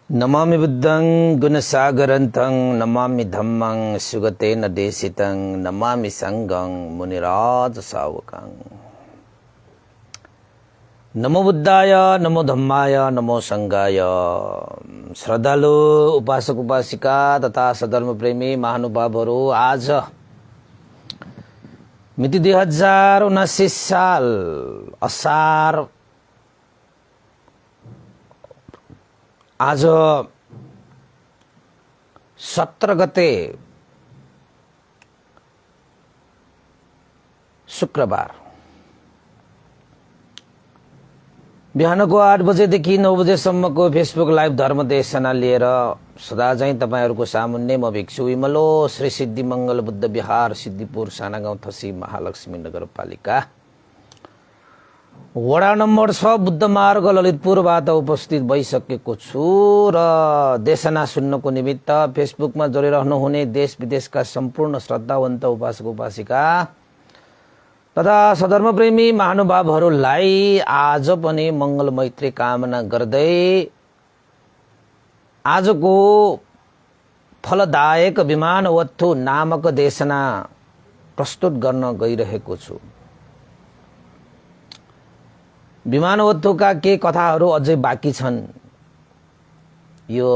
नमामि बुद्धं गुणसागरन्तं नमामि धम्मं सुगतेन देशितं नमामि संघं मुनिराज सावकं। नमो बुद्धाय नमो धम्माय नमो संघाय। श्रद्धालु उपासक उपासिका तथा सधर्म प्रेमी महानुभावहरू, आज मिति 2079 साल असार आज 17 गते शुक्रबार बिहानको 8 बजेदेखि 9 बजेसम्मको फेसबुक लाइभ धर्म देशना लिएर सदा चाहिँ तपाईहरुको सामुन्ने म भिक्षु विमलो श्री सिद्धि मंगल बुद्ध विहार सिद्धिपुर साना गाउँ थसी महालक्ष्मी नगरपालिका वडा नम्बर 6 बुद्ध मार्ग ललितपुरबाट उपस्थित भइसकेको छु र देशना सुन्नको निमित्त फेसबुकमा जोडिरहनु हुने देश विदेशका सम्पूर्ण श्रद्धावन्त उपासक उपासिका तथा सधर्म प्रेमी महानुभावहरूलाई आज पनि मंगल मैत्री कामना गर्दै आजको फलदायक विमानवत्थु नामक देशना प्रस्तुत गर्न गइरहेको छु। विमानवत्थुका के कथाहरू अझै बाँकी छन्। यो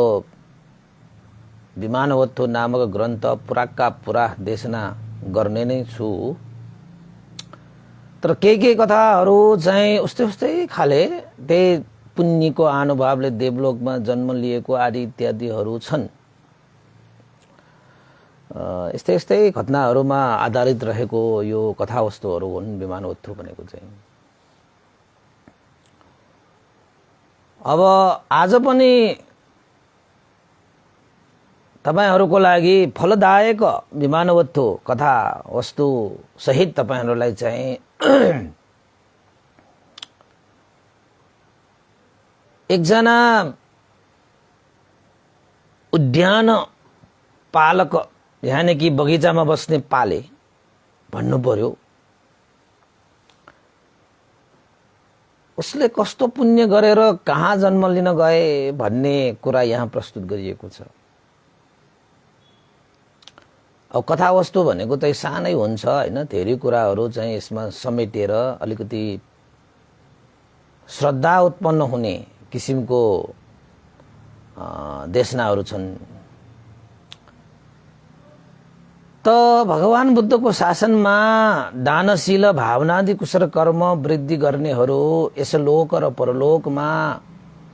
विमानवत्थु नामक ग्रन्थ पुराका पुरा देशना गर्ने नै छु, तर के कथाहरू चाहिँ उस्तै खाले त्यही पुण्यको अनुभवले देवलोकमा जन्म लिएको आदि इत्यादिहरू छन्। यस्तै घटनाहरूमा आधारित रहेको यो कथावस्तुहरू हुन् विमानवत्थु भनेको चाहिँ। अब आज पनि तपाईहरुको लागि फलदायक विमानवत्थु कथा वस्तु सहित तपाईहरुलाई चाहिँ एकजना उद्यान पालक यानी कि बगैँचामा बस्ने पाले भन्नु पर्यो, उसले कस्तो पुण्य गरेर कहाँ जन्म लिन गए भन्ने कुरा यहाँ प्रस्तुत गरिएको छ। अब कथावस्तु भनेको चाहिँ सानै हुन्छ हैन, धेरै कुराहरू चाहिँ यसमा समेटेर अलिकति श्रद्धा उत्पन्न हुने किसिमको देशनाहरू छन्। त भगवान बुद्धको शासनमा दानशील भावनादि कुशल कर्म वृद्धि गर्नेहरू यस लोक र परलोकमा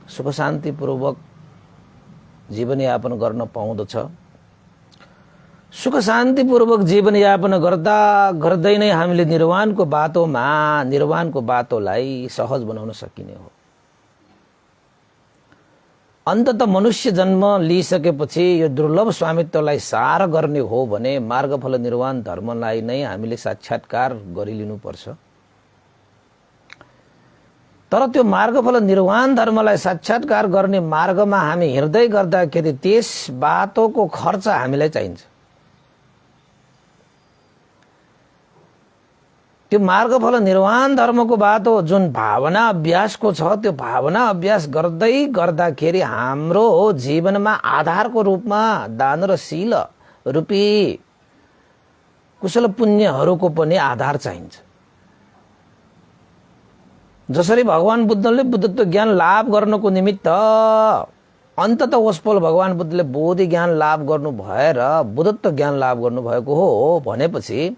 सुख शान्ति पूर्वक जीवन यापन गर्न पाउँदछ। सुख शान्ति पूर्वक जीवन यापन गर्दा गर्दै नै हामीले निर्वाणको बाटोलाई सहज बनाउन सकिने हो। अन्तत मनुष्य जन्म लिइसकेपछि यो दुर्लभ स्वामित्वलाई सार गर्ने हो भने मार्गफल निर्वाण धर्मलाई नै हामीले साक्षात्कार गरिलिनु पर्छ। तर त्यो मार्गफल निर्वाण धर्मलाई साक्षात्कार गर्ने मार्गमा हामी हिँड्दै गर्दाखेरि त्यस बाटोको खर्च हामीलाई चाहिन्छ। त्यो मार्गफल निर्वाण धर्मको बाटो जुन भावना अभ्यासको छ, त्यो भावना अभ्यास गर्दै गर्दाखेरि हाम्रो जीवनमा आधारको रूपमा दान र शील रूपी कुशल पुण्यहरूको पनि आधार चाहिन्छ। जसरी भगवान बुद्धले बुद्धत्व ज्ञान लाभ गर्नको निमित्त अन्तत वसफल भगवान बुद्धले बोधि ज्ञान लाभ गर्नु भएर बुद्धत्व ज्ञान लाभ गर्नु भएको हो भनेपछि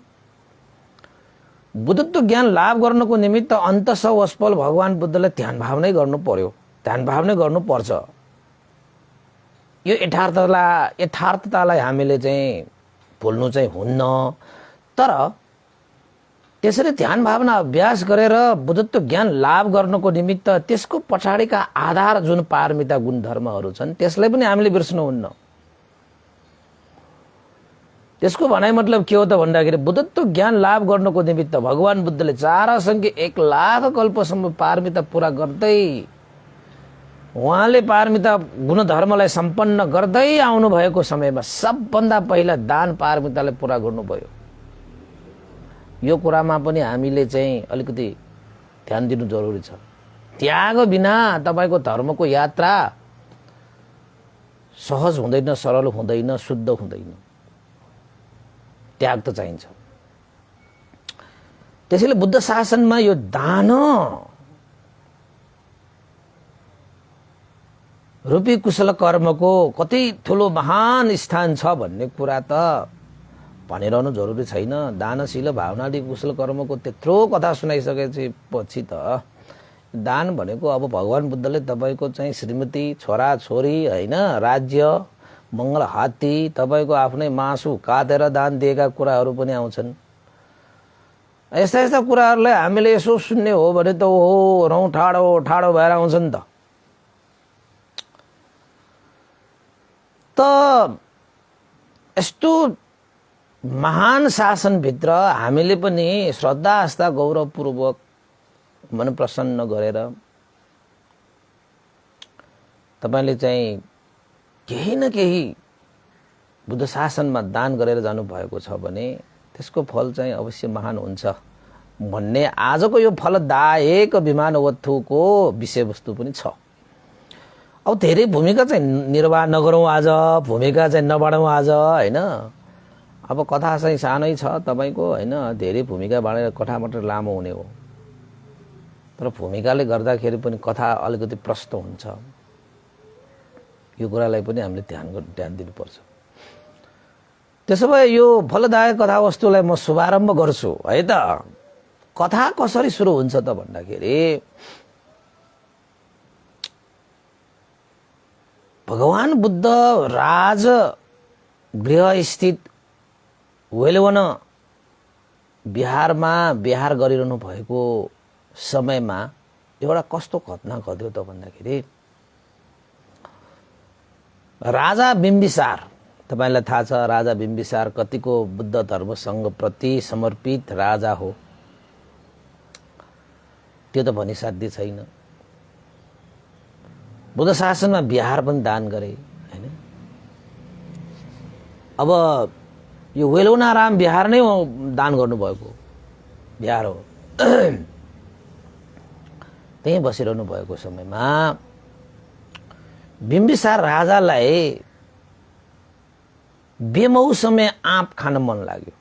बुद्धत्व ज्ञान लाभ गर्नको निमित्त अन्तस वसफल भगवान बुद्धले ध्यान भाव नै गर्नु पर्यो, ध्यान भाव नै गर्नु पर्छ। यो यथार्थतालाई हामीले चाहिँ भुल्नु चाहिँ हुन्न। तर त्यसरी ध्यान भावना अभ्यास गरेर बुद्धत्व ज्ञान लाभ गर्नको निमित्त त्यसको पछाडिका आधार जुन पारमिता गुण धर्महरू छन् त्यसलाई पनि हामीले बिर्सनुहुन्न। त्यसको भनाइ मतलब के हो त भन्दाखेरि बुद्धत्व ज्ञान लाभ गर्नको निमित्त भगवान बुद्धले 4 असंख्य 1 लाख कल्पसम्म पारमिता पूरा गर्दै उहाँले पारमिता गुणधर्मलाई सम्पन्न गर्दै आउनु भएको समयमा सबभन्दा पहिला दान पारमितालाई पूरा गर्नुभयो। यो कुरामा पनि हामीले चाहिँ अलिकति ध्यान दिनु जरुरी छ। त्याग बिना तपाईको धर्मको यात्रा सहज हुँदैन, सरल हुँदैन, शुद्ध हुँदैन। त्याग त चाहिन्छ। त्यसैले बुद्ध शासनमा यो दान रूपी कुशल कर्मको कति ठुलो महान स्थान छ भन्ने कुरा त भनिरहनु जरुरी छैन। दानशील भावनादि कुशल कर्मको त्यत्रो कथा सुनाइसकेपछि त दान भनेको अब भगवान बुद्धले तपाईको चाहिँ श्रीमती, छोरा छोरी हैन, राज्य, मंगल हात्ती, तपाईको आफ्नै मासु काटेर दान दिएका कुराहरू पनि आउँछन्। यस्ता यस्ता कुराहरूलाई हामीले यसो सुन्ने हो भने त ओहो रौँ ठाडो ठाडो भएर आउँछ नि त यस्तो महान शासनभित्र हामीले पनि श्रद्धा आस्था गौरवपूर्वक मन प्रसन्न गरेर तपाईले चाहिँ केही न केही बुद्ध शासनमा दान गरेर जानु भएको छ भने त्यसको फल चाहिँ अवश्य महान हुन्छ भन्ने आजको यो फलदायक विमानवत्थुको विषयवस्तु पनि छ। अब धेरै भूमिका चाहिँ निर्वाह नगरौँ, आज भूमिका चाहिँ नबाडौँ आज हैन। अब कथा चाहिँ सानै छ तपाईको हैन, धेरै भूमिका बाँडेर कथा मात्र लामो हुने हो, तर भूमिकाले गर्दाखेरि पनि कथा अलिकति प्रष्ट हुन्छ। यो कुरालाई पनि हामीले ध्यान दिनुपर्छ। त्यसो भए यो फलदायक कथा वस्तुलाई म शुभारम्भ गर्छु है त। कथा कसरी सुरु हुन्छ त भन्दाखेरि भगवान बुद्ध राज गृह स्थित वेलवन बिहारमा विहार गरिरहनु भएको समयमा एउटा कस्तो घटना घट्यो त भन्दाखेरि राजा बिम्बिसार, तपाईलाई थाहा छ राजा बिम्बिसार कतिको बुद्ध धर्मसँग प्रति समर्पित राजा हो, त्यो त भनिसाध्य छैन। बुद्ध शासनमा बिहार पनि दान गरे हैन। अब यो वेलुनाराम बिहार नै दान गर्नुभएको बिहार हो। त्यही बसिरहनु भएको समयमा बिम्बिसार राजालाई बेमौसमे आँप खान मन लाग्यो।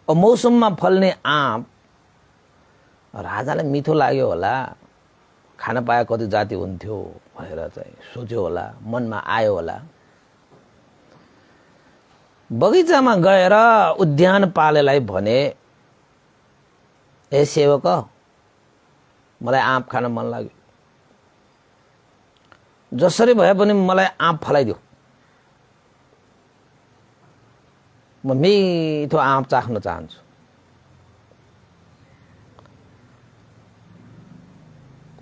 अब मौसममा फल्ने आँप राजालाई मिठो लाग्यो होला, खान पाए कति जाति हुन्थ्यो भनेर चाहिँ सोच्यो होला, मनमा आयो होला। बगैँचामा गएर उद्यानपालेलाई भने, ए सेवक मलाई आँप खान मन लाग्यो, जसरी भए पनि मलाई आँप फलाइदियो, म मिठो आँप चाख्न चाहन्छु।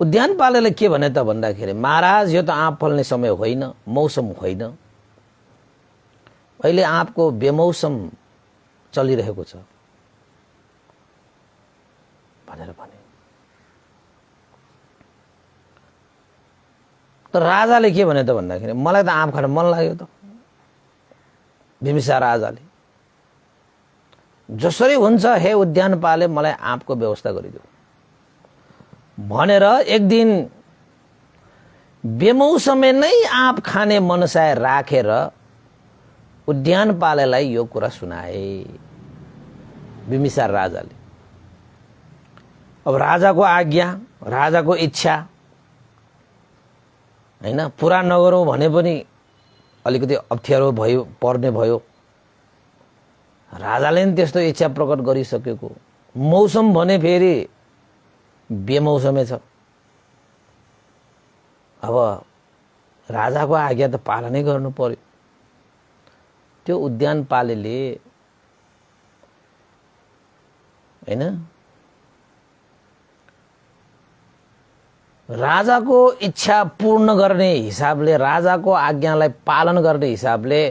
उद्यानपालेले के भने त भन्दाखेरि, महाराज यो त आँप फल्ने समय होइन, मौसम होइन, अहिले आँपको बेमौसम चलिरहेको छ भनेर भने। त राजाले के भने त भन्दाखेरि, मलाई त आँप खान मन लाग्यो त। बिम्बिसार राजाले जसरी हुन्छ हे उद्यानपाले मलाई आँपको व्यवस्था गरिदेऊ भनेर एक दिन बेमौसमे नै आँप खाने मनसाय राखेर उद्यानपालेलाई यो कुरा सुनाए बिम्बिसार राजाले। अब राजाको आज्ञा, राजाको इच्छा हैन, पुरा नगरौँ भने पनि अलिकति अप्ठ्यारो भयो, पर्ने भयो। राजाले नि त्यस्तो इच्छा प्रकट गरिसकेको, मौसम भने फेरि बेमौसमे छ। अब राजाको आज्ञा त पालनै गर्नु पर्यो। त्यो उद्यानपालेले हैन राजाको इच्छा पूर्ण गर्ने हिसाबले, राजाको आज्ञालाई पालन गर्ने हिसाबले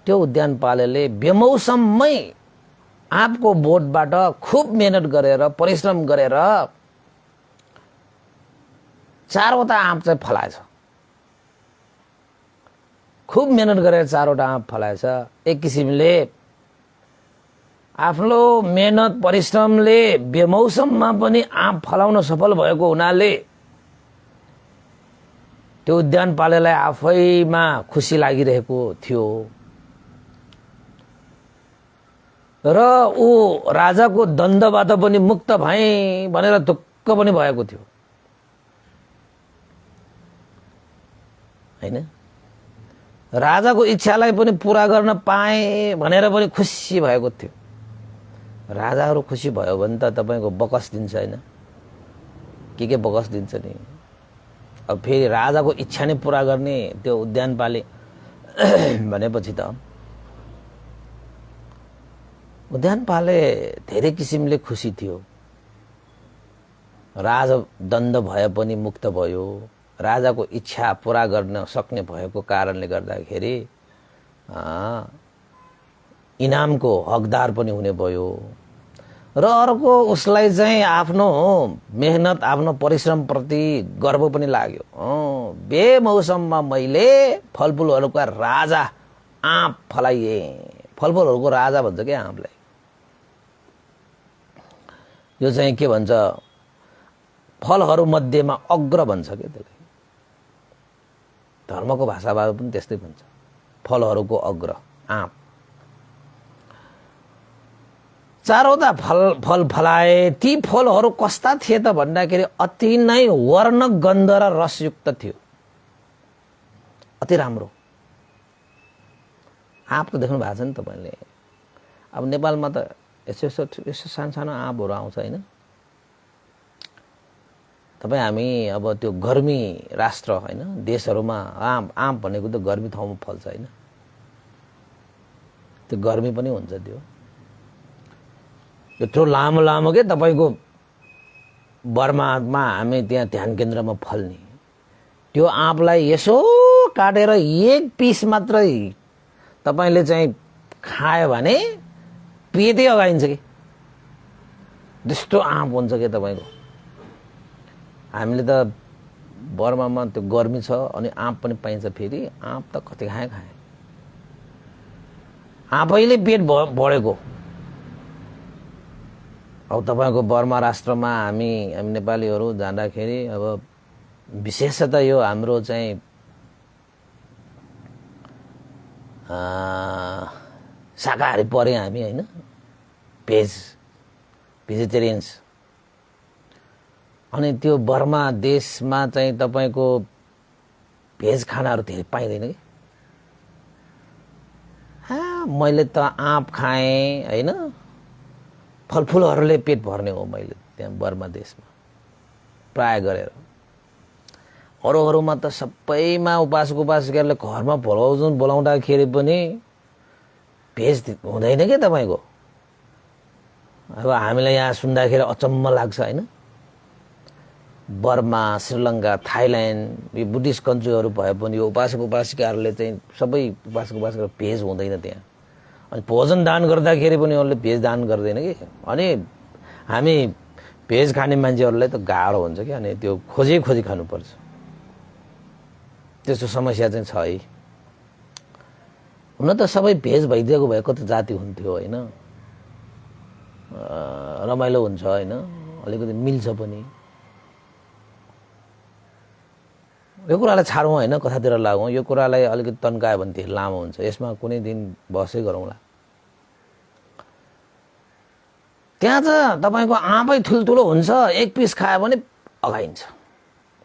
त्यो उद्यानपालेले बेमौसममै आँपको बोटबाट खूब मेहनत गरेर, परिश्रम गरेर 4वटा आँप चाहिँ फलाएछ। खूब मेहनत गरेर 4वटा आँप फलाएछ। एक किसिमले आफ्नो मेहनत परिश्रमले बेमौसममा पनि आँप फलाउन सफल भएको हुनाले त्यो उद्यानपालेलाई आफैमा खुसी लागिरहेको थियो र ऊ राजाको दण्डबाट पनि मुक्त भए भनेर ढुक्क पनि भएको थियो हैन। राजाको इच्छालाई पनि पूरा गर्न पाए भनेर पनि खुसी भएको थियो। राजाहरू खुसी भयो भने त तपाईको बकस दिन्छ हैन, के बकस दिन्छ नि। अब फेरि राजाको इच्छा नै पूरा गर्ने त्यो उद्यानपाले भनेपछि त उद्यानपाले धेरै किसिमले खुसी थियो। राजा दण्ड भए पनि मुक्त भयो, राजाको इच्छा पूरा गर्न सक्ने भएको कारणले गर्दाखेरि इनामको हकदार पनि हुने भयो र अर्को उसलाई चाहिँ आफ्नो मेहनत आफ्नो परिश्रम प्रति गर्व पनि लाग्यो। बेमौसममा मैले फलफुलहरूका राजा आँप फलाइए। फलफुलहरूको राजा भन्छ के आँपलाई। यो चाहिँ के भन्छ, फलहरू मध्येमा अग्र भन्छ के त्यसलाई। धर्मको भाषाबाट पनि त्यस्तै भन्छ, फलहरूको अग्र आँप। चारवटा फल फलाए। ती फलहरू कस्ता थिए त भन्दाखेरि अति नै वर्ण गन्ध र रसयुक्त थियो, अति राम्रो। आँप त देख्नु भएको छ नि तपाईले। अब नेपालमा त यसो सानो आँपहरू आउँछ हैन। तपाई हामी अब त्यो गर्मी राष्ट्र हैन, देशहरूमा आँप भनेको त गर्मी ठाउँमा फल्छ हैन। त्यो गर्मी पनि हुन्छ त्यो यत्रो लामो लामो के तपाईको बर्मामा हामी त्यहाँ ध्यान केन्द्रमा फल्ने त्यो आँपलाई यसो काटेर एक पिस मात्रै तपाईले चाहिँ खायो भने पेटै अगाइन्छ कि त्यस्तो आँप हुन्छ के तपाईको। हामीले त बर्मामा त्यो गर्मी छ अनि आँप पनि पाइन्छ। फेरि आँप त कति खाए आफैले पेट बढेको। अब तपाईको बर्मा राष्ट्रमा हामी नेपालीहरू जाँदाखेरि अब विशेषतः यो हाम्रो चाहिँ शाकाहारी परे हामी हैन, भेजिटेरियन्स। अनि त्यो बर्मा देशमा चाहिँ तपाईको भेज खानाहरू धेरै पाइँदैन कि। मैले त आँप खाएँ हैन, फलफुलहरूले पेट भर्ने हो मैले त्यहाँ बर्मा देशमा प्राय गरेर। अरूहरूमा त सबैमा उपासकहरूले घरमा बोलाउँदाखेरि पनि भेज हुँदैन के तपाईको। अब हामीलाई यहाँ सुन्दाखेरि अचम्म लाग्छ हैन। बर्मा, श्रीलङ्का, थाइल्यान्ड यो बुद्धिस्ट कन्ट्रीहरू भए पनि यो उपासकहरूले चाहिँ सबै उपासक भेज हुँदैन त्यहाँ। अनि भोजन दान गर्दाखेरि पनि उनले भेज दान गर्दैन कि। अनि हामी भेज खाने मान्छेहरूलाई त गाह्रो हुन्छ कि। अनि त्यो खोजी खानुपर्छ। त्यस्तो समस्या चाहिँ छ है। हुन त सबै भेज भइदिएको भए कति जाति हुन्थ्यो हैन, रमाइलो हुन्छ हैन, अलिकति मिल्छ पनि। यो कुरालाई छाडौँ हैन, कथातिर लागौँ। यो कुरालाई अलिकति तन्कायो भने धेरै लामो हुन्छ। यसमा कुनै दिन बसै गरौँला। त्यहाँ चाहिँ तपाईको आँपै ठुल्ठुलो हुन्छ, एक पिस खायो भने अगाइन्छ।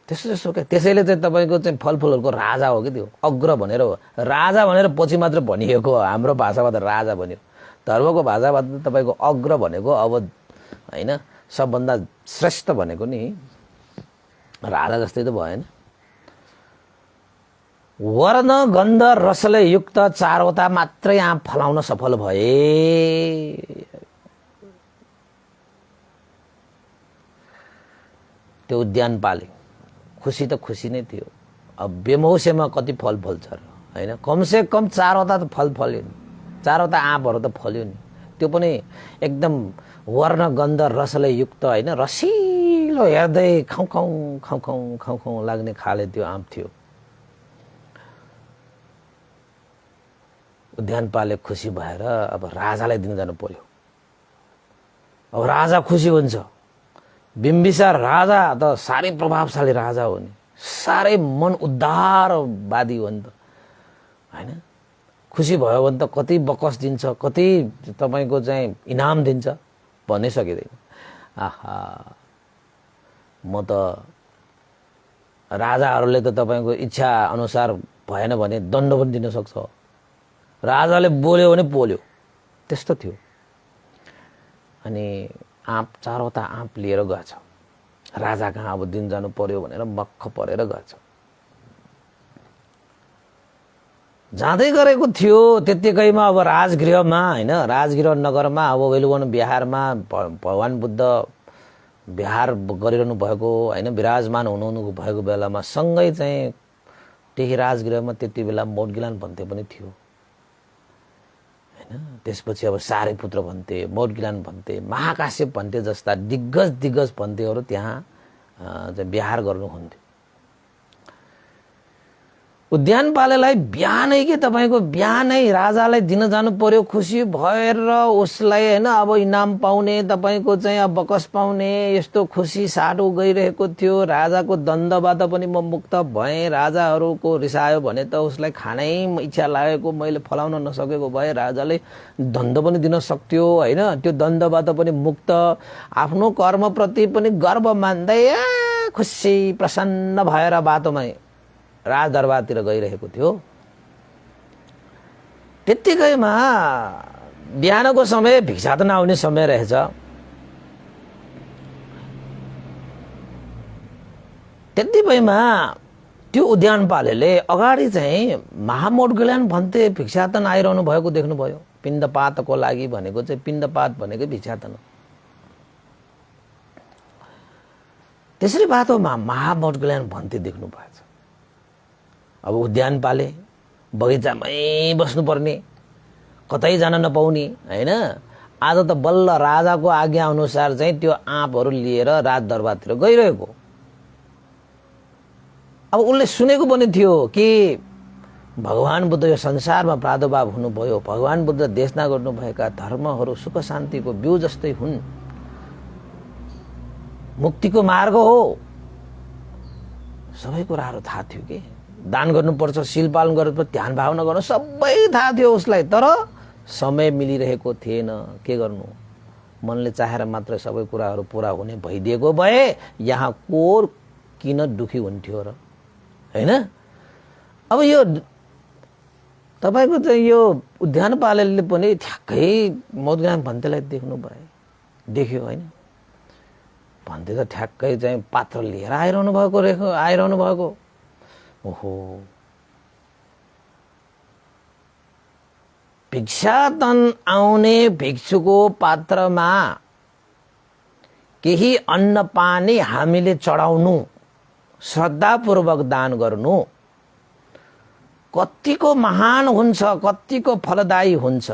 त्यस्तो के। त्यसैले चाहिँ तपाईको चाहिँ फलफुलहरूको राजा हो कि त्यो, अग्र भनेर हो। राजा भनेर पछि मात्र भनिएको हो, हाम्रो भाषाबाट राजा भन्यो। धर्मको भाषाबाट तपाईको अग्र भनेको अब हैन, सबभन्दा श्रेष्ठ भनेको नि राजा जस्तै त भएन। वर्ण गन्ध रसले युक्त चारवटा मात्रै आँप फलाउन सफल भए। त्यो उद्यानपाले खुसी त खुसी नै थियो। अब बेमौसममा कति फल फल्छ र हैन, कमसे कम चारवटा त फल फल्यो नि, चारवटा आँपहरू त फल्यो नि। त्यो पनि एकदम वर्ण गन्ध रसले युक्त हैन, रसिलो हेर्दै खाउ लाग्ने खाले त्यो आँप थियो। उद्यानपाले खुसी भएर अब राजालाई दिन जानु पर्यो। अब राजा खुसी हुन्छ। बिम्बिसार राजा त साह्रै प्रभावशाली राजा हो नि, साह्रै मन उद्धारवादी हो नि त हैन। खुसी भयो भने त कति बकस दिन्छ, कति तपाईको चाहिँ इनाम दिन्छ भन्नै सकिँदैन। आहा, म त राजाहरूले त तपाईको इच्छा अनुसार भएन भने दण्ड पनि दिन सक्छ। राजाले बोल्यो भने बोल्यो, त्यस्तो थियो। अनि आँप चारवटा आँप लिएर गएछ। राजा कहाँ अब दिन जानु पर्यो भनेर मक्ख परेर गएछ। जाँदै गरेको थियो त्यतिकैमा अब राजगृहमा हैन, राजगृह नगरमा अब वेलुवन बिहारमा भगवान बुद्ध बिहार गरिरहनु भएको हैन, विराजमान हुनु भएको बेलामा सँगै चाहिँ त्यही राजगृहमा त्यति बेला मोडगिलान भन्ते पनि थियो हैन। त्यसपछि अब सारीपुत्र भन्ते, मोडगिलान भन्ते, महाकाश्यप भन्ते जस्ता दिग्गज भन्तेहरू त्यहाँ चाहिँ बिहार गर्नुहुन्थ्यो। उद्यानपालेलाई बिहानै के तपाईको बिहानै राजालाई दिन जानु पर्यो। खुसी भएर उसलाई हैन अब इनाम पाउने, तपाईको चाहिँ अब बकस पाउने, यस्तो खुसी साटो गइरहेको थियो। राजाको दण्डबाट पनि म मुक्त भएँ। राजाहरूको रिसायो भने त उसलाई खानै इच्छा लागेको मैले फलाउन नसकेको भए राजाले दण्ड पनि दिन सक्थ्यो हैन। त्यो दण्डबाट पनि मुक्त, आफ्नो कर्मप्रति पनि गर्व मान्दै खुसी प्रसन्न भएर बाटोमा राजदरबारतिर गइरहेको थियो। त्यतिकैमा बिहानको समय भिक्षाटन आउने समय रहेछ। त्यतिबेला त्यो उद्यानपालेले अगाडि चाहिँ महामोडगिलान भन्ते भिक्षाटन आइरहनु भएको देख्नुभयो। पिण्डपातको लागि भनेको चाहिँ पिण्डपात भनेको भिक्षाटन हो। त्यसरी बाटोमा महामोडगिलान भन्ते देख्नु भएछ। अब उद्यानपाले बगैँचामै बस्नुपर्ने, कतै जान नपाउने हैन। आज त बल्ल राजाको आज्ञा अनुसार चाहिँ त्यो आँपहरू लिएर राजदरबारतिर गइरहेको। अब उसले सुनेको पनि थियो कि भगवान बुद्ध यो संसारमा प्रादुर्भाव हुनुभयो। भगवान बुद्ध देशना गर्नुभएका धर्महरू सुख शान्तिको बिउ जस्तै हुन्, मुक्तिको मार्ग हो। सबै कुराहरू थाहा थियो कि दान गर्नुपर्छ, शील पालन गर्नुपर्छ, ध्यान भावना गर्नु सबै थाहा थियो उसलाई। तर समय मिलिरहेको थिएन। के गर्नु, मनले चाहेर मात्र सबै कुराहरू पूरा हुने भइदिएको भए यहाँ को किन दुखी हुन्थ्यो र हैन। अब यो तपाईको चाहिँ यो उद्यानपालले पनि ठ्याक्कै मोडगिलान भन्तेलाई देख्यो हैन। भन्ते त ठ्याक्कै चाहिँ पात्र लिएर आइरहनु भएको। ओहो, भिक्षाटन आउने भिक्षुको पात्रमा केही अन्न पानी हामीले चढाउनु, श्रद्धापूर्वक दान गर्नु कतिको महान हुन्छ, कतिको फलदायी हुन्छ,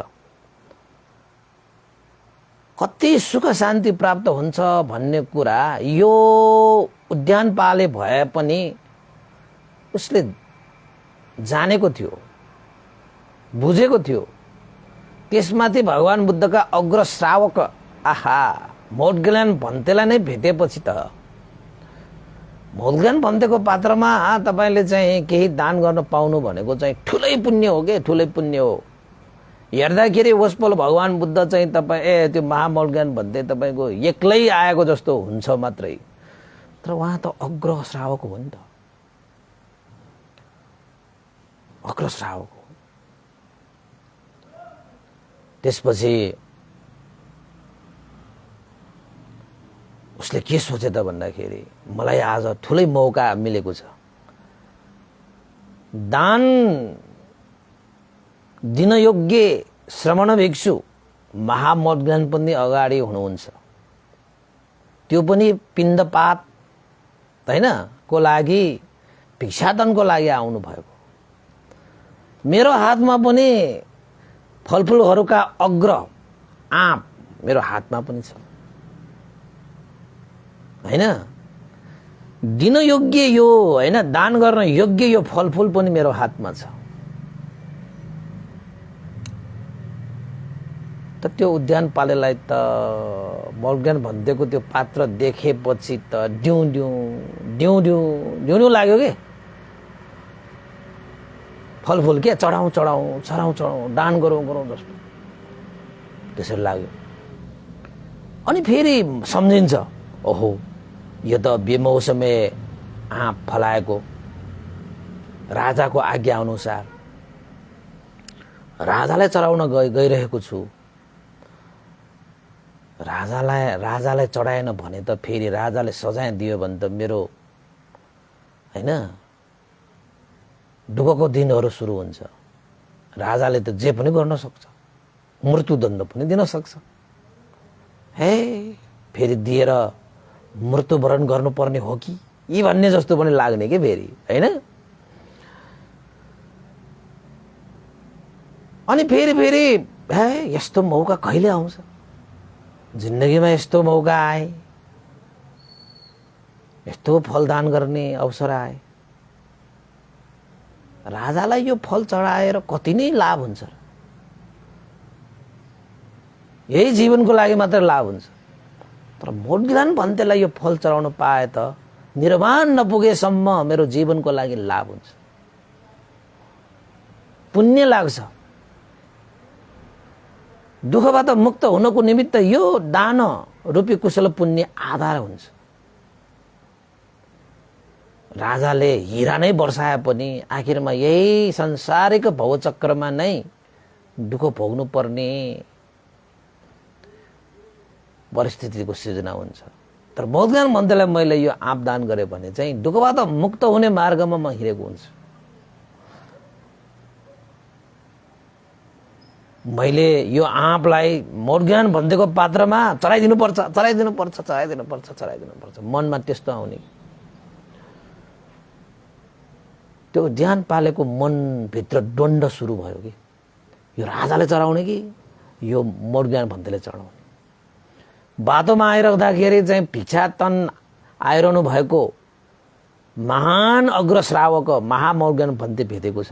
कति सुख शान्ति प्राप्त हुन्छ भन्ने कुरा यो उद्यानपाले भए पनि उसले जानेको थियो, बुझेको थियो। त्यसमाथि भगवान बुद्धका अग्र श्रावक आहा मोडगिलान भन्तेलाई नै भेटेपछि त मोडगिलान भन्तेको पात्रमा तपाईले चाहिँ केही दान गर्न पाउनु भनेको चाहिँ ठुलै पुण्य हो के, ठुलै पुण्य हो। हेर्दाखेरि उसपल भगवान बुद्ध चाहिँ तपाईँ त्यो महामोडगिलान भन्ते तपाईको एक्लै आएको जस्तो हुन्छ मात्रै, तर उहाँ त अग्र श्रावक हो नि त, अग्र श्रावक हो। त्यसपछि उसले के सोचे त भन्दाखेरि मलाई आज ठुलै मौका मिलेको छ, दान दिन योग्य श्रमण भिक्षु महामोडगिलान पनि अगाडि हुनुहुन्छ। त्यो पनि पिण्डपात हैन को लागि, भिक्षाटनको लागि आउनु भएको। मेरो हातमा पनि फलफुलहरूका अग्र आँप मेरो हातमा पनि छ हैन। दिन योग्य यो हैन, दान गर्न योग्य यो फलफुल पनि मेरो हातमा छ। त त्यो उद्यानपालेलाई त मोर्गन भन्देको त्यो पात्र देखेपछि त due due due due due due लाग्यो के फलफुल के चढाउँ चढाउँ चढाउँ चढाउँ दान गरौँ गरौँ जस्तो त्यसरी लाग्यो। अनि फेरि सम्झिन्छ ओहो यो त बेमौसमे आँप फलाएको राजाको आज्ञा अनुसार राजालाई चढाउन गइरहेको छु। राजालाई चढाएन भने त फेरि राजाले सजाय दियो भने त मेरो हैन दुःखको दिनहरू सुरु हुन्छ। राजाले त जे पनि गर्न सक्छ, मृत्युदण्ड पनि दिन सक्छ। हे फेरि दिएर मृत्युवरण गर्नुपर्ने हो कि यी भन्ने जस्तो पनि लाग्ने के फेरि हैन। अनि फेरि हे यस्तो मौका कहिले आउँछ, जिन्दगीमा यस्तो मौका आए, यस्तो फलदान गर्ने अवसर आए। राजालाई यो फल चढाएर कति नै लाभ हुन्छ, यही जीवनको लागि मात्र लाभ हुन्छ। तर मोर्गन भन्तेलाई यो फल चढाउन पाए त निर्वाण नपुगेसम्म मेरो जीवनको लागि लाभ हुन्छ, पुण्य लाग्छ। दुःखबाट मुक्त हुनको निमित्त यो दान रूपी कुशल पुण्य आधार हुन्छ। राजाले हिरा नै वर्षाए पनि आखिरमा यही संसारिक भवचक्रमा नै दुःख भोग्नु पर्ने परिस्थितिको सृजना हुन्छ। तर मोर्गन भन्तेलाई मैले यो आँप दान गरे भने चाहिँ दुःखबाट मुक्त हुने मार्गमा म हिँडेको हुन्छु। मैले यो आँपलाई मोर्गन भन्देको पात्रमा चढाइदिनु पर्छ मनमा त्यस्तो आउने। त्यो ध्यान पालेको मनभित्र द्वन्द सुरु भयो कि यो राजाले चढाउने कि यो मोर्गन भन्तेले चढाउने। बाटोमा आइरहँदाखेरि चाहिँ भिक्षाटन आइरहनु भएको महान अग्रश्रावक महामोर्गन भन्ते भेटेको छ।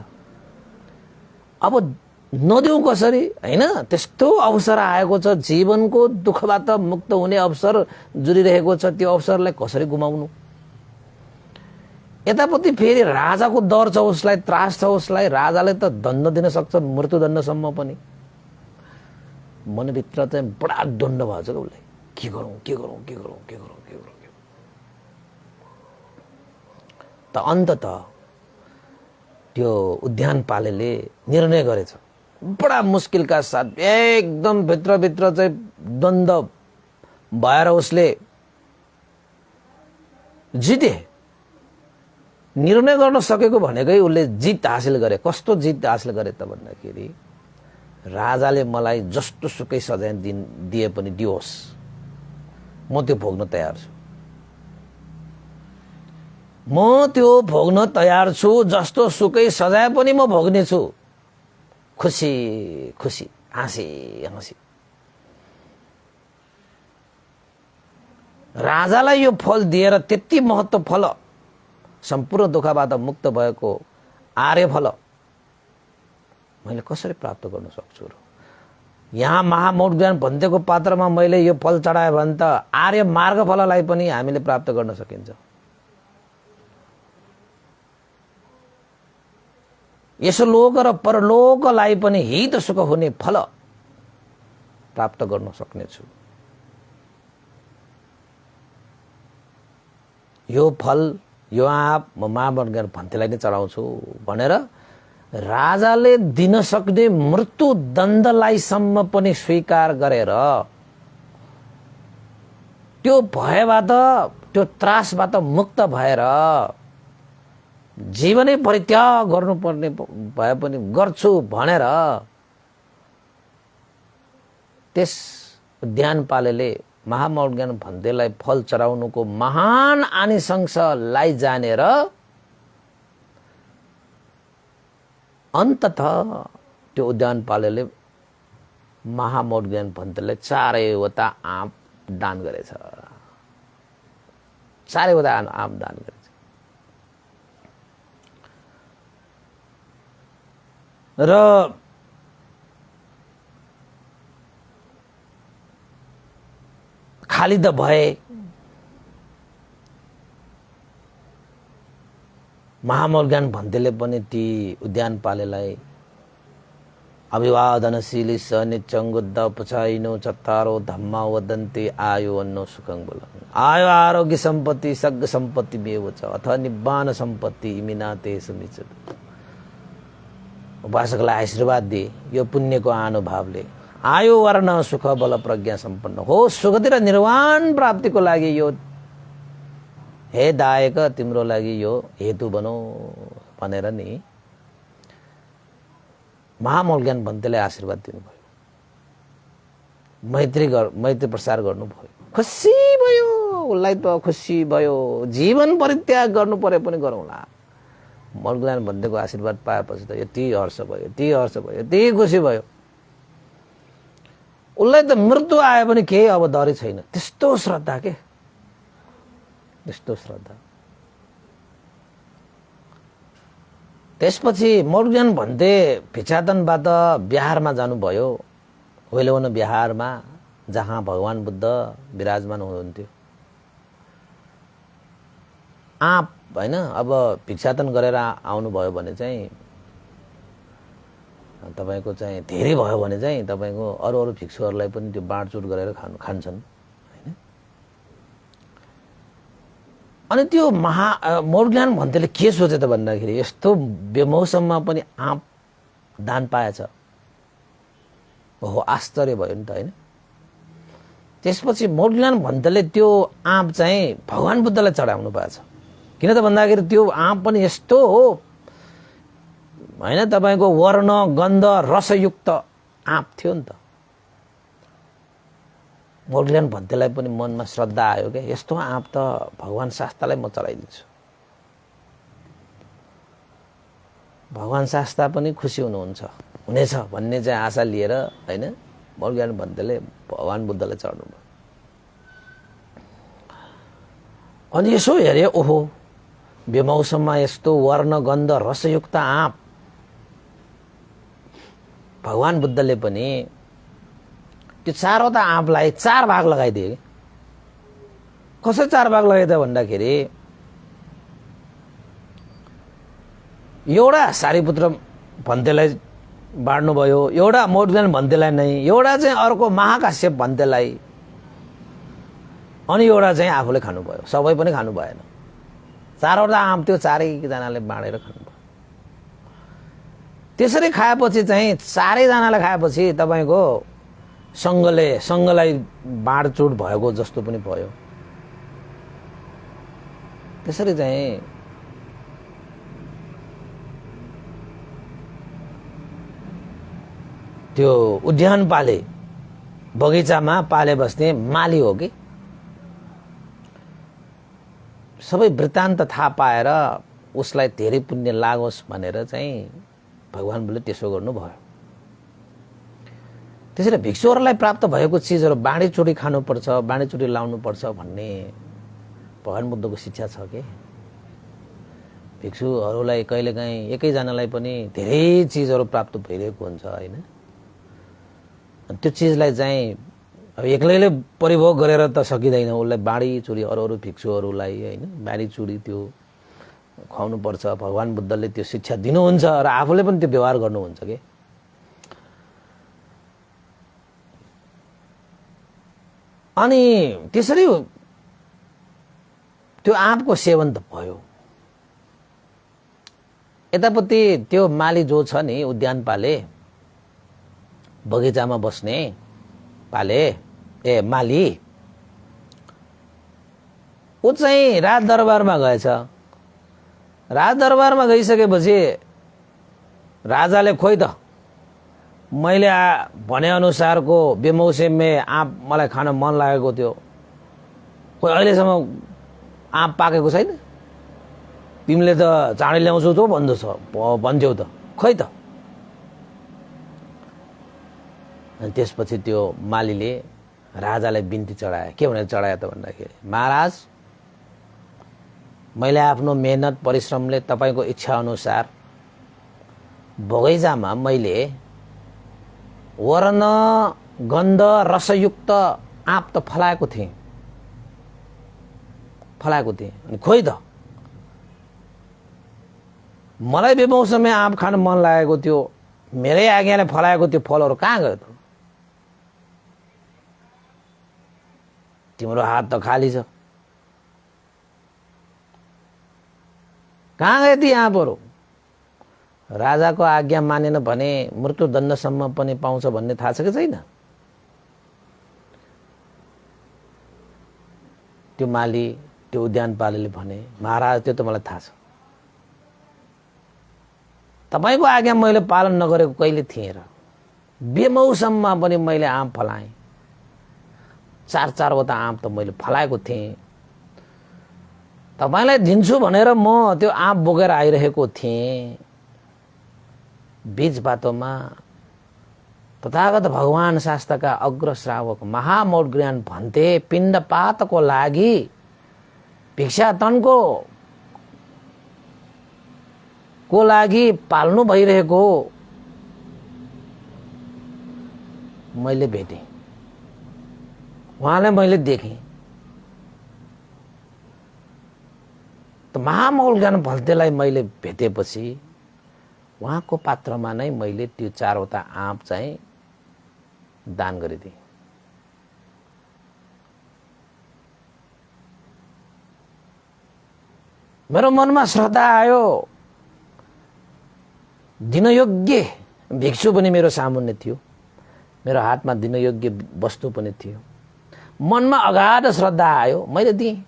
अब नदेऊ कसरी हैन, त्यस्तो अवसर आएको छ, जीवनको दुःखबाट मुक्त हुने अवसर जुरिरहेको छ, त्यो अवसरलाई कसरी गुमाउनु। यतापट्टि फेरि राजाको डर छ उसलाई, त्रास छ उसलाई, राजाले त दण्ड दिन सक्छ, मृत्युदण्डसम्म पनि। मनभित्र चाहिँ बडा दण्ड भएछ क्या उसलाई, के गरौँ। त अन्तत त्यो उद्यानपालेले निर्णय गरेछ, बडा मुस्किलका साथ एकदम भित्र चाहिँ द्वन्द भएर उसले जिते। निर्णय गर्न सकेको भनेकै उसले जित हासिल गरे। कस्तो जित हासिल गरे त भन्दाखेरि राजाले मलाई जस्तो सुकै सजाय दिए पनि दियोस्, म त्यो भोग्न तयार छु। जस्तो सुकै सजाय पनि म भोग्ने छु। खुसी हाँसी। राजालाई यो फल दिएर त्यति महत्त्व फल, सम्पूर्ण दुःखबाट मुक्त भएको आर्य फल मैले कसरी प्राप्त गर्न सक्छु र। यहाँ महामोर्गन भन्देको पात्रमा मैले यो फल चढाएँ भने त आर्य मार्ग फललाई पनि हामीले प्राप्त गर्न सकिन्छ। यसो लोक र परलोकलाई पनि हित सुख हुने फल प्राप्त गर्न सक्नेछु। यो फल, यो आँप म महामोर्गन भन्तेलाई नै चढाउँछु भनेर राजाले दिन सक्ने मृत्यु दण्डलाई सम्म पनि स्वीकार गरेर त्यो भयबाट, त्यो त्रासबाट मुक्त भएर जीवनै परित्याग गर्नुपर्ने भए पनि गर्छु भनेर त्यस उद्यानपालेले महामोर्गन भन्तेलाई फल चढाउनुको महान आनिसंशलाई जानेर अन्ततः त्यो उद्यानपालेले महामोर्गन भन्तेलाई 4वटा आँप दान गरेछ। 4वटा आँप दान गरेछ। र खाली त भए। महामौलज्ञान भन्तेले पनि ती उद्यानपालेलाई अभिवादनशीली स निचङ्गुद्ध पचाइनो चत्तारो धम्मा वदन्ति आयो अन्नो सुखं बोल। आयो आरोग्य सम्पत्ति सग्ग सम्पत्ति मेव छ अथ निब्बान सम्पत्ति इमिनाते समिचत। उपासकलाई आशीर्वाद दिए यो पुण्यको अनुभवले। आयो वर्ण सुख बल प्रज्ञा सम्पन्न हो सुगति र निर्वाण प्राप्तिको लागि यो हे दायक तिम्रो लागि यो हेतु बनो भनेर नि महामौलज्ञान भन्तेले आशीर्वाद दिनुभयो। मैत्री प्रसार गर्नुभयो। खुसी भयो, उसलाई त खुसी भयो। जीवन परित्याग गर्नु परे पनि गरौँला। मौलज्ञान भन्तेको आशीर्वाद पाएपछि त यति हर्ष भयो, यति हर्ष भयो, यति खुसी भयो। उसलाई त मृत्यु आए पनि केही अब डरै छैन। त्यस्तो श्रद्धा के, त्यस्तो श्रद्धा। त्यसपछि मौलज्ञान भन्ते भिक्षाटनबाट बिहारमा जानुभयो। वेलवन बिहारमा जहाँ भगवान बुद्ध विराजमान हुनुहुन्थ्यो। आँप हैन, अब भिक्षाटन गरेर आउनुभयो भने चाहिँ तपाईको चाहिँ धेरै भयो भने चाहिँ तपाईको अरू भिक्षुहरूलाई पनि त्यो बाँडचुट गरेर खान्छन् हैन। अनि त्यो मौलज्ञान भन्तेले के सोचे त भन्दाखेरि यस्तो बेमौसममा पनि आँप दान पाएछ। ओहो आश्चर्य भयो नि त हैन। त्यसपछि मौलज्ञान भन्तेले त्यो आँप चाहिँ भगवान बुद्धलाई चढाउनु पाएछ। किन त भन्दाखेरि त्यो आँप पनि यस्तो हो हैन, तपाईको वर्ण गन्ध रसयुक्त आँप थियो नि त। मौलज्ञान भन्तेलाई पनि मनमा श्रद्धा आयो के यस्तो आँप त भगवान शास्तालाई म चढाइदिन्छु। भगवान शास्ता पनि खुसी हुनुहुन्छ, हुनेछ भन्ने चाहिँ आशा लिएर हैन मौलज्ञान भन्तेले भगवान बुद्धलाई चढ्नु भयो। अनि यसो हेरे ओहो बेमौसममा यस्तो वर्ण गन्ध रसयुक्त आँप। भगवान बुद्धले पनि त्यो चारवटा आँपलाई 4 भाग लगाइदिए। कसरी 4 भाग लगाइदिए भन्दाखेरि एउटा सारीपुत्र भन्तेलाई बाँड्नु भयो, एउटा मौलज्ञान भन्तेलाई नै, एउटा चाहिँ अर्को महाकाश्यप भन्तेलाई, अनि एउटा चाहिँ आफूले खानुभयो। सबै पनि खानु भएन। 4वटा आँप त्यो 4 जनाले बाँडेर खानुभयो। त्यसरी खाएपछि चाहिँ 4 जनाले खाएपछि तपाईको सँगलाई बाँडचुट भएको जस्तो पनि भयो। त्यसरी चाहिँ त्यो उद्यान पाले बगैँचामा पाले बस्ने माली हो कि सबै वृत्तान्त थाहा पाएर उसलाई धेरै पुण्य लागोस् भनेर चाहिँ भगवान बुद्धले त्यसो गर्नुभयो। त्यसैले भिक्षुहरूलाई प्राप्त भएको चिजहरू बाँडीचुँडी खानुपर्छ, बाँडीचुँडी लाउनुपर्छ भन्ने भगवान बुद्धको शिक्षा छ के। भिक्षुहरूलाई कहिलेकाहीँ एकैजनालाई पनि धेरै चिजहरू प्राप्त भइरहेको हुन्छ हैन। त्यो चिजलाई चाहिँ अब एक्लैले परिभोग गरेर त सकिँदैन। उसलाई बाँडीचुँडी अरू भिक्षुहरूलाई हैन बाँडीचुँडी त्यो खुवाउनु पर्छ। भगवान बुद्धले त्यो शिक्षा दिनुहुन्छ र आफूले पनि त्यो व्यवहार गर्नुहुन्छ के। अनि त्यसरी त्यो आँपको सेवन त भयो। यतापट्टि त्यो माली जो छ नि उद्यान पाले बगैँचामा बस्ने पाले माली, ऊ चाहिँ राजदरबारमा गएछ। राजदरबारमा गइसकेपछि राजाले खोइ त मैले भने अनुसारको बेमौसममा आँप मलाई खान मन लागेको थियो, खोइ अहिलेसम्म आँप पाकेको छैन, तिमीले त चाँडै ल्याउँछौ त भन्थ्यौ त, खोइ त। अनि त्यसपछि त्यो मालीले राजालाई बिन्ती चढाए। के भनेर चढाए त भन्दाखेरि महाराज मैले आफ्नो मेहनत परिश्रमले तपाईको इच्छा अनुसार बगैँचामा मैले वर्ण गन्ध रसयुक्त आँप त फलाएको थिएँ, फलाएको थिएँ। अनि खोइ त मलाई बेमौसममा आँप खान मन लागेको थियो, मेरै आज्ञाले फलाएको त्यो फलहरू कहाँ गयो त? तिम्रो हात त खाली छ, कहाँ गए ती आँपहरू? राजाको आज्ञा मानेन भने मृत्युदण्डसम्म पनि पाउँछ भन्ने थाहा छ कि छैन? त्यो माली, त्यो उद्यानपालीले भने, महाराज त्यो त मलाई थाहा छ, तपाईको आज्ञा मैले पालन नगरेको कहिले थिएँ र? बेमौसममा पनि मैले आँप फलाएँ, 4-4वटा आँप त मैले फलाएको थिएँ। तपाईलाई दिन्छु भनेर म त्यो आँप बोकेर आइरहेको थिएँ। बीच बाटोमा तथागत भगवान शास्त्रका अग्र श्रावक महामौढ्यान भन्थे, पिण्डपातको लागि भिक्षाटनको को लागि पाल्नु भइरहेको मैले भेटेँ, उहाँलाई मैले देखेँ। त महामौढ्यान भन्थेलाई मैले भेटेपछि उहाँको पात्रमा नै मैले त्यो 4वटा आँप चाहिँ दान गरिदिएँ। मेरो मनमा श्रद्धा आयो, दिनयोग्य भिक्षु पनि मेरो सामुन्ने थियो, मेरो हातमा दिनयोग्य वस्तु पनि थियो। मनमा अगाध श्रद्धा आयो, मैले दिएँ।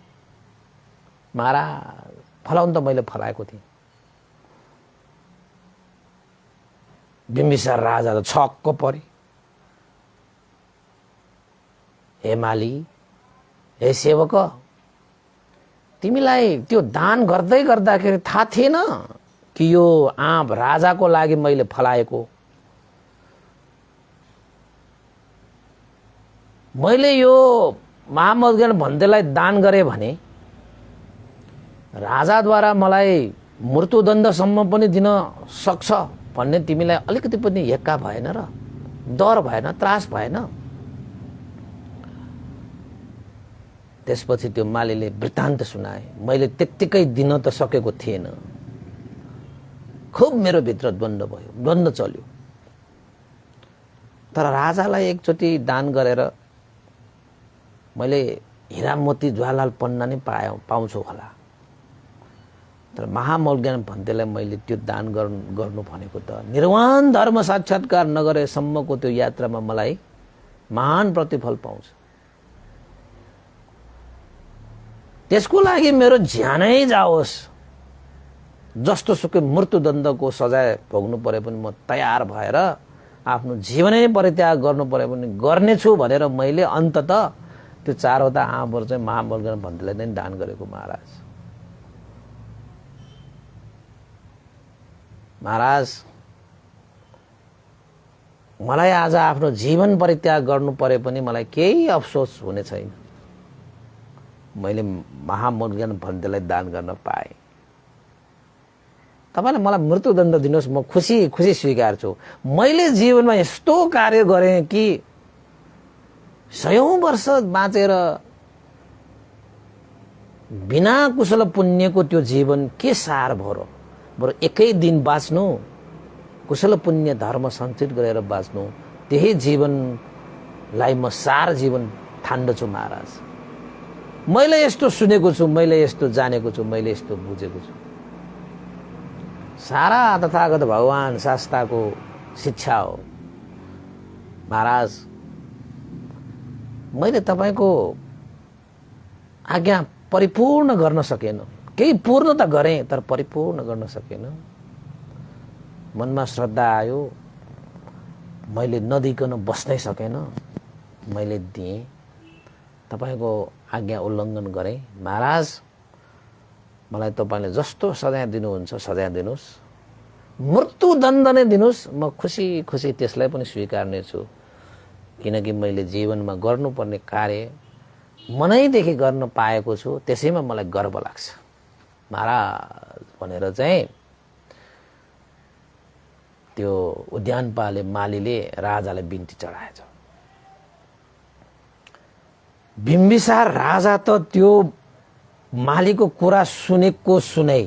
महाराज फलाउन त मैले फलाएको थिएँ। बिम्बिसार राजा त छक्क परे। हे माली, हे सेवक, तिमीलाई त्यो दान गर्दै गर्दाखेरि थाहा थिएन कि यो आँप राजाको लागि मैले फलाएको? मैले यो महामौढ्यान भन्थेलाई दान गरेँ भने राजाद्वारा मलाई मृत्युदण्डसम्म पनि दिन सक्छ भन्ने तिमीलाई अलिकति पनि हेक्का भएन र? डर भएन, त्रास भएन? त्यसपछि त्यो मालीले वृत्तान्त सुनाए। मैले त्यत्तिकै दिन त सकेको थिएन, खुब मेरो भित्र द्वन्द्व भयो, द्वन्द्व चल्यो। तर राजालाई एकचोटि दान गरेर मैले हिरा मोती ज्वालाल पन्ना नै पाउँछु होला। तर महामौढ्यान भन्थेलाई मैले त्यो दान गर्नु भनेको त निर्वाण धर्म साक्षात्कार नगरेसम्मको त्यो यात्रामा मलाई महान प्रतिफल पाउँछ। त्यसको लागि मेरो ज्यानै जाओस्, जस्तो सुकै मृत्युदण्डको सजाय भोग्नु परे पनि म तयार भएर आफ्नो जीवनै परित्याग गर्नु परे पनि गर्नेछु भनेर मैले अन्ततः त्यो 4वटा आँपहरू चाहिँ महामौढ्यान भन्थेलाई नै दान गरेको। महाराज मलाई आज आफ्नो जीवन परित्याग गर्नु परे पनि मलाई केही अफसोस हुने छैन, मैले महामौढ्यान भन्थेलाई दान गर्न पाएँ। तपाईले मलाई मृत्युदण्ड दिनुहोस्, म खुसी खुसी स्वीकार्छु। मैले जीवनमा यस्तो कार्य गरेँ कि 100औं वर्ष बाँचेर बिना कुशल पुण्यको त्यो जीवन के सार भयो र? बरु एकै दिन बाँच्नु, कुशल पुण्य धर्म सञ्चित गरेर बाँच्नु, त्यही जीवनलाई म सार जीवन ठान्दछु। महाराज मैले यस्तो सुनेको छु, मैले यस्तो जानेको छु, मैले यस्तो बुझेको छु। सारा तथागत भगवान शास्त्रको शिक्षा हो। महाराज मैले तपाईको आज्ञा परिपूर्ण गर्न सकेन, केही पूर्ण त गरेँ तर परिपूर्ण गर्न सकेन। मनमा श्रद्धा आयो, मैले नदिकन बस्नै सकेन, मैले दिएँ, तपाईको आज्ञा उल्लङ्घन गरेँ। महाराज मलाई तपाईले जस्तो सजाय दिनुहुन्छ सजाय दिनुहोस्, मृत्युदण्ड नै दिनुहोस्, म खुसी खुसी त्यसलाई पनि स्वीकार्ने छु। किनकि मैले जीवनमा गर्नुपर्ने कार्य मनैदेखि गर्न पाएको छु, त्यसैमा मलाई गर्व लाग्छ महाराज भनेर चाहिँ त्यो उद्यानपाले मालीले राजालाई बिन्ती चढाएछ। बिम्बिसार राजा त त्यो मालीको कुरा सुनेको सुनै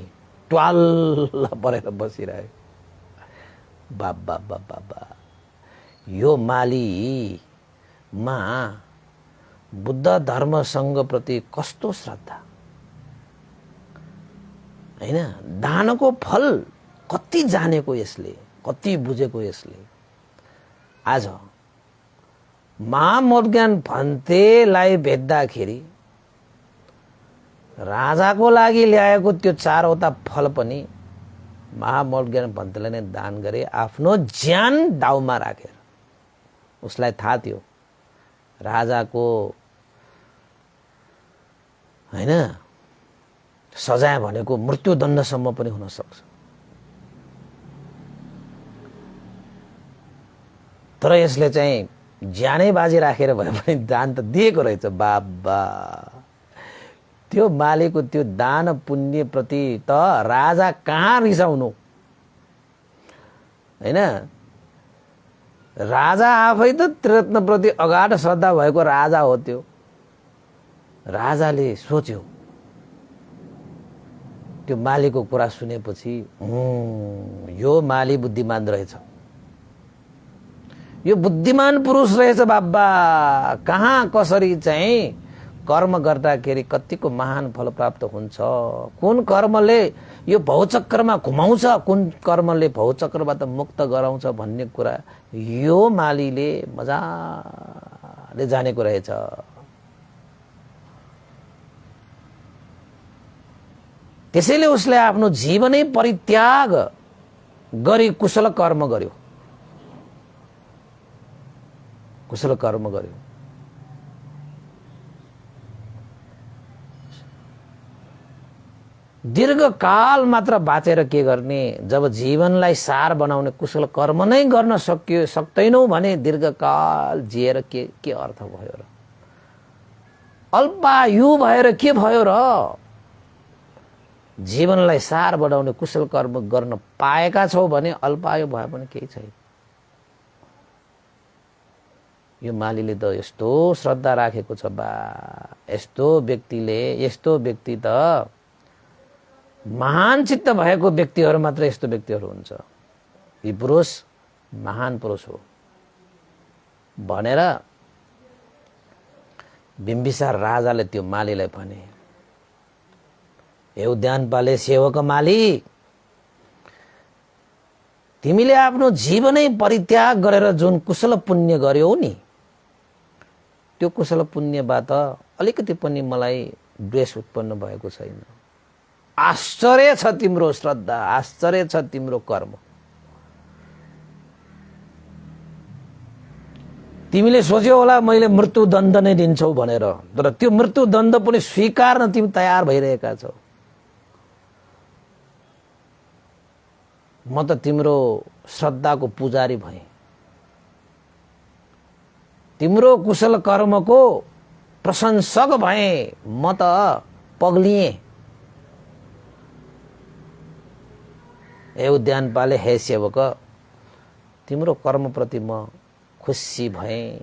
ट्वाल्ल परेर बसिरह्यो। बाबा बाबा बा, यो मालीमा बुद्ध धर्मसँग प्रति कस्तो श्रद्धा हैन। दानको फल कति जानेको यसले, कति बुझेको यसले। आज महामोर्गान भन्तेलाई भेट्दाखेरि राजाको लागि ल्याएको त्यो 4वटा फल पनि महामोर्गान भन्तेलाई नै दान गरे, आफ्नो ज्यान दाउमा राखेर। उसलाई थाहा थियो राजाको हैन सजाय भनेको मृत्युदण्डसम्म पनि हुन सक्छ। तर यसले चाहिँ ज्यानै बाजी राखेर भए पनि दान त दिएको रहेछ। बाबा, त्यो मालीको त्यो दान पुण्य प्रति त राजा कहाँ रिसाउनु हैन। राजा आफै त त्रिरत्न प्रति अगाध श्रद्धा भएको राजा हो। त्यो राजाले सोच्यो, त्यो मालीको कुरा सुनेपछि यो माली बुद्धिमान रहेछ, यो बुद्धिमान पुरुष रहेछ। बाबा, कहाँ कसरी चाहिँ कर्म गर्दाखेरि कतिको महान फल प्राप्त हुन्छ, कुन कर्मले यो भवचक्रमा घुमाउँछ, कुन कर्मले भवचक्रबाट मुक्त गराउँछ भन्ने कुरा यो मालीले मजाले जानेको रहेछ। त्यसैले उसले आफ्नो जीवनै परित्याग गरी कुशल कर्म गर्यो, कुशल कर्म गर्यो। दीर्घकाल मात्र बाँचेर के गर्ने, जब जीवनलाई सार बनाउने कुशल कर्म नै गर्न सक्दैनौ भने दीर्घकाल जिएर के अर्थ भयो र? अल्पायु भएर के भयो र? जीवनलाई सार बनाउने कुशल कर्म गर्न पाएका छौ भने अल्पायु भए पनि केही छैन। यो मालीले त यस्तो श्रद्धा राखेको छ बा, यस्तो व्यक्ति त महान चित्त भएको व्यक्तिहरू मात्र यस्तो व्यक्तिहरू हुन्छ। यी पुरुष महान पुरुष हो भनेर बिम्बिसार राजाले त्यो मालीलाई भने, हे उद्यानपाले सेवक माली, तिमीले आफ्नो जीवनै परित्याग गरेर जुन कुशल पुण्य गर्यौ नि, त्यो कुशल पुण्यबाट अलिकति पनि मलाई द्वेष उत्पन्न भएको छैन। आश्चर्य छ तिम्रो श्रद्धा, आश्चर्य छ तिम्रो कर्म। तिमीले सोच्यौ होला मैले मृत्युदण्ड नै दिन्छौ भनेर, तर त्यो मृत्युदण्ड पनि स्वीकार्न तिमी तयार भइरहेका छौ। म त तिम्रो श्रद्धाको पुजारी भएँ, तिम्रो कुशल कर्मको प्रशंसक भएँ, म त पग्लिएँ। हे उद्यानपाले, हे सेवक, तिम्रो कर्मप्रति म खुसी भएँ।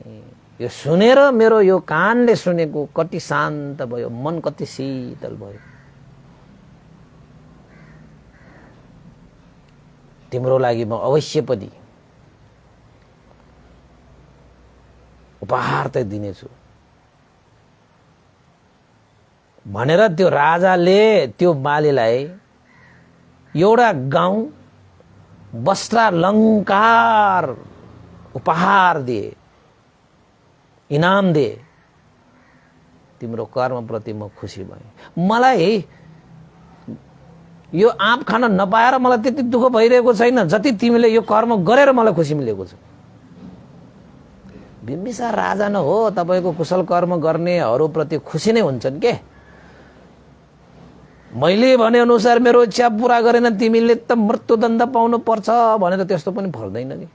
यो सुनेर मेरो यो कानले सुनेको कति शान्त भयो, मन कति शीतल भयो। तिम्रो लागि म अवश्य पनि उपहार त दिनेछु भनेर त्यो राजाले त्यो मालीलाई एउटा गाउँ वस्त्रालंकार उपहार दिए, इनाम दिए। तिम्रो कर्मप्रति म खुसी भएँ। मलाई यो आँप खान नपाएर मलाई त्यति दुःख भइरहेको छैन जति तिमीले यो कर्म गरेर मलाई खुसी मिलेको छ। बिम्बिसार राजा न हो, तपाईको कुशल कर्म गर्नेहरूप्रति खुसी नै हुन्छन् के? मैले भने अनुसार मेरो इच्छा पूरा गरेन तिमीले त मृत्युदण्ड पाउनु पर्छ भनेर त्यस्तो पनि पर्दैन कि।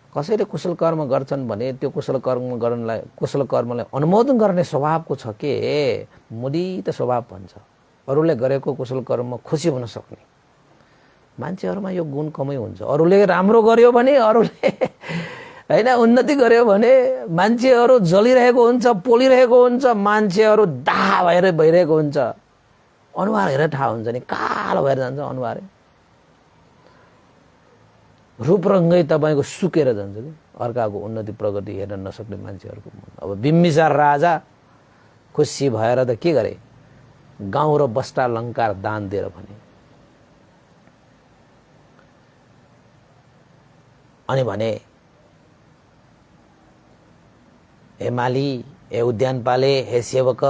कसैले कुशल कर्म गर्छन् भने त्यो कुशल कर्मलाई अनुमोदन गर्ने स्वभावको छ के? मुदित स्वभाव भन्छ। अरूले गरेको कुशल कर्म खुसी हुन सक्ने मान्छेहरुमा यो गुण कमै हुन्छ। अरूले राम्रो गर्यो भने अरूले हैन उन्नति गर्यो भने मान्छेहरू जलिरहेको हुन्छ पोलिरहेको हुन्छ मान्छेहरू दाह भएर भइरहेको हुन्छ अनुहार हेरेर थाहा हुन्छ नि कालो भएर जान्छ अनुहार रूपरङ्गै तपाईको सुकेर जान्छ कि अर्काको उन्नति प्रगति हेर्न नसक्ने मान्छेहरूको मन अब बिम्बिसार राजा खुसी भएर त के गरे गाउँ र बस्ता अलङ्कार दान दिएर भने अनि भने हे माली हे उद्यानपाले हे सेवक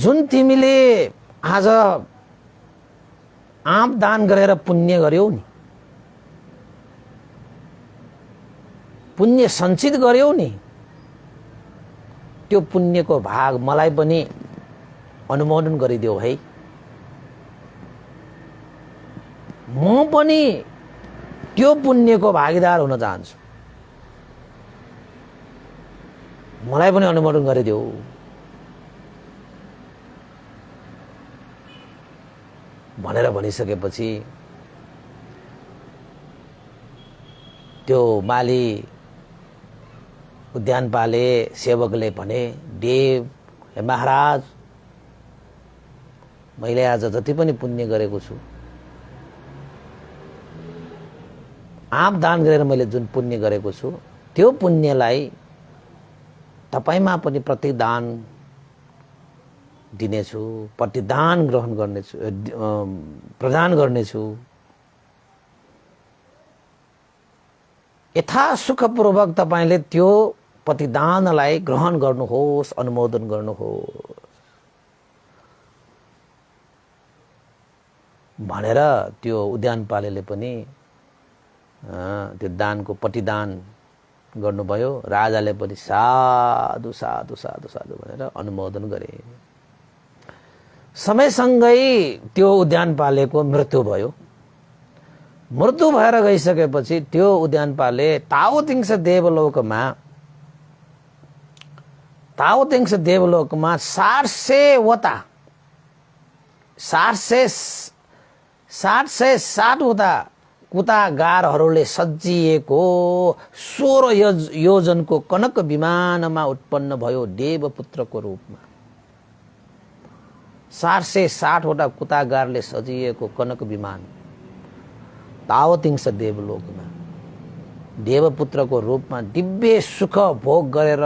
जुन तिमीले आज आँप दान गरेर पुण्य गर्यौ नि पुण्य सञ्चित गर्यौ नि त्यो पुण्यको भाग मलाई पनि अनुमोदन गरिदेऊ है म पनि त्यो पुण्यको भागीदार हुन चाहन्छु मलाई पनि अनुमोदन गरिदेऊ भनेर भनिसकेपछि त्यो माली उद्यानपाले सेवकले भने देव हे महाराज मैले आज जति पनि पुण्य गरेको छु आँप दान गरेर मैले जुन पुण्य गरेको छु त्यो पुण्यलाई तपाईमा पनि प्रतिदान दिनेछु प्रतिदान ग्रहण गर्नेछु प्रदान गर्नेछु यथा सुखपूर्वक तपाईले त्यो प्रतिदानलाई ग्रहण गर्नुहोस् अनुमोदन गर्नुहोस् भनेर त्यो उद्यानपालेले पनि त्यो दानको प्रतिदान गर्नुभयो राजाले पनि साधु साधु साधु साधु भनेर अनुमोदन गरे समयसँगै त्यो उद्यानपालेको मृत्यु भयो मृत्यु भएर गइसकेपछि त्यो उद्यानपाले ताओतिङ्स देवलोकमा 760 वटा कुतागारहरूले सजिएको 16 योजनको कनक विमानमा उत्पन्न भयो देवपुत्रको रूपमा 760 वटा कुतागारले सजिएको कनक विमान ताओतिङ्स देवलोकमा देवपुत्रको रूपमा दिव्य सुख भोग गरेर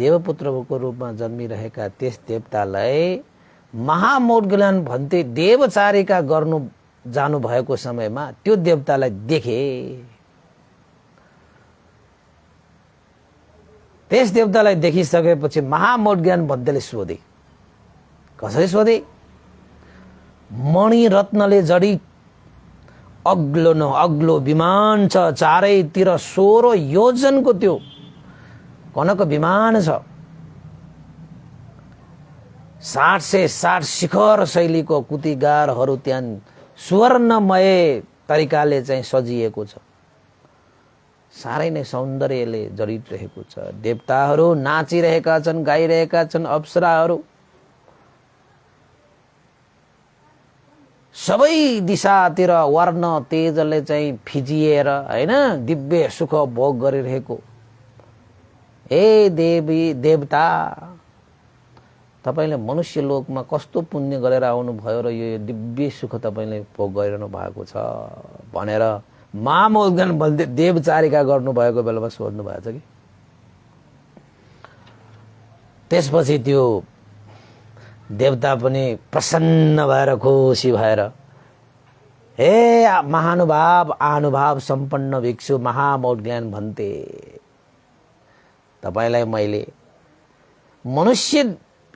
देवपुत्रको रूपमा जन्मिरहेका त्यस देवतालाई महामौद्गल्यन भन्थे देवचारिका गर्नु जानु भएको समयमा त्यो देवतालाई देखे त्यस देवतालाई देखिसकेपछि महामौद्गल्यन भन्थेले सोधे कसरी सोधे मणि रत्नले जडित अग्लो न अग्लो विमान छ चारैतिर 16 योजनको त्यो कनक विमान छ 760 शिखर शैलीको कुतिगारहरू त्यहाँ सुवर्णमय तरिकाले चाहिँ सजिएको छ सारै नै सौन्दर्यले जडित रहेको छ देवताहरू नाचिरहेका छन् गाइरहेका छन् अप्सराहरू सबै दिशातिर वर्ण तेजले चाहिँ फिजिएर हैन दिव्य सुख भोग गरिरहेको ए देवी देवता तपाईले मनुष्य लोकमा कस्तो पुण्य गरेर आउनु भयो र यो दिव्य सुख तपाईले भोग गरिरहनु भएको छ भनेर महामौद्गल्यन भन्दै देवचारिका गर्नु भएको बेलामा सोध्नु भएको छ कि त्यसपछि त्यो देवता पनि प्रसन्न भएर खुसी भएर हे महानुभाव आनुभाव सम्पन्न भिक्षु महामौद्गल्यन भन्थे तपाईलाई मैले मनुष्य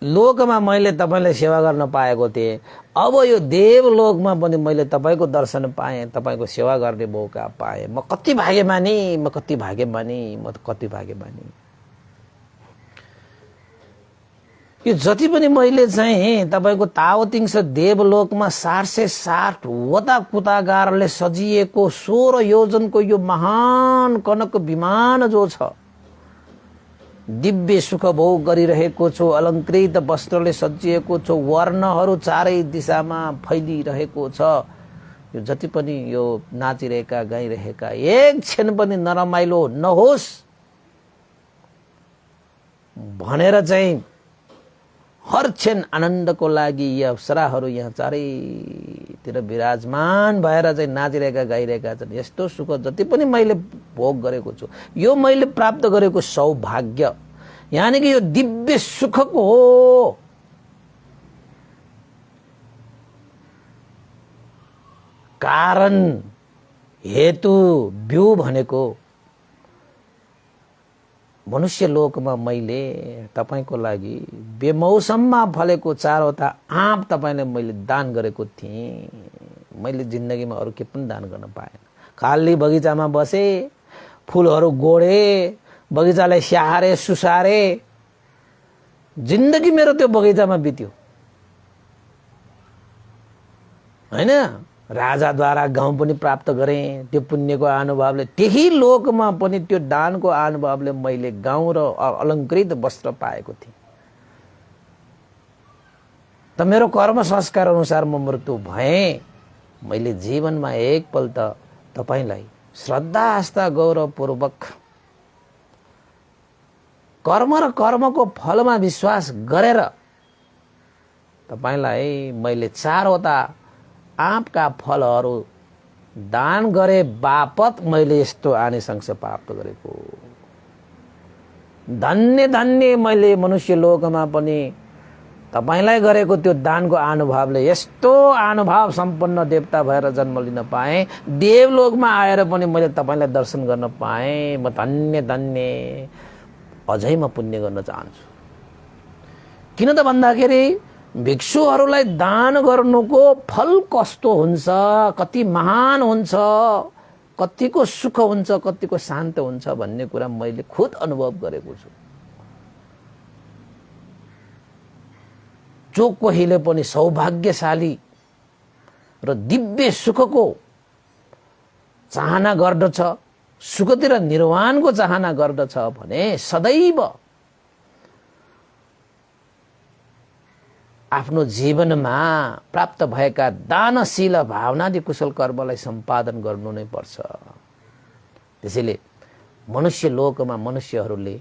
लोकमा मैले तपाईलाई सेवा गर्न पाएको थिएँ अब यो देवलोकमा पनि मैले तपाईको दर्शन पाएँ तपाईको सेवा गर्ने मौका पाएँ म कति भाग्यमानी म कति भाग्यमानी म कति भाग्यमानी यो जति पनि मैले चाहिँ तपाईको ताओतिङ्स देवलोकमा 760 वटा कुतागारले सजिएको 16 योजनको यो महान कनक विमान जो छ दिव्य सुख भोग गरिरहेको छु अलङ्कृत वस्त्रले सजिएको छु वर्णहरू चारै दिशामा फैलिरहेको छ यो जति पनि यो नाचिरहेका गाइरहेका एक क्षण पनि नरमाइलो नहोस् भनेर चाहिँ हर क्षण आनन्दको लागि यी अप्सराहरू यहाँ चारैतिर विराजमान भएर चाहिँ नाचिरहेका गाइरहेका छन्। यस्तो सुख जति पनि मैले भोग गरेको छु, यो मैले प्राप्त गरेको सौभाग्य, यानी कि यो दिव्य सुखको हो। कारण हेतु बिउ भनेको मनुष्य लोकमा मैले तपाईको लागि बेमौसममा फलेको 4वटा आँप तपाईले मैले दान गरेको थिएँ। मैले जिन्दगीमा अरू के पनि दान गर्न पाएन। खाली बगैँचामा बसे, फुलहरू गोडे, बगैँचालाई स्याहारे सुसारे, जिन्दगी मेरो त्यो बगैँचामा बित्यो हैन। राजाद्वारा गाउँ पनि प्राप्त गरेँ त्यो पुण्यको अनुभवले। त्यही लोकमा पनि त्यो दानको अनुभवले मैले गाउँ र अलङ्कृत वस्त्र पाएको थिएँ। त मेरो कर्म संस्कार अनुसार म मृत्यु भएँ। मैले जीवनमा एकपल्ट तपाईलाई श्रद्धा आस्था गौरवपूर्वक कर्म र कर्मको फलमा विश्वास गरेर तपाईलाई मैले 4वटा आँपका फलहरू दान गरे बापत मैले यस्तो आनिसंस प्राप्त गरेको। धन्य धन्य मैले मनुष्य लोकमा पनि तपाईलाई गरेको त्यो दानको अनुभवले यस्तो अनुभव सम्पन्न देवता भएर जन्म लिन पाएँ। देवलोकमा आएर पनि मैले तपाईलाई दर्शन गर्न पाएँ। म धन्य धन्य, अझै म पुण्य गर्न चाहन्छु। किन त भन्दाखेरि भिक्षुहरूलाई दान गर्नुको फल कस्तो हुन्छ, कति महान हुन्छ, कतिको सुख हुन्छ, कतिको शान्त हुन्छ भन्ने कुरा मैले खुद अनुभव गरेको छु। जो कोहीले पनि सौभाग्यशाली र दिव्य सुखको चाहना गर्दछ, सुखतिर निर्वाणको चाहना गर्दछ भने सदैव आफ्नो जीवनमा प्राप्त भएका दानशील भावनादि कुशल कर्मलाई सम्पादन गर्नु नै पर्छ। त्यसैले मनुष्य लोकमा मनुष्यहरूले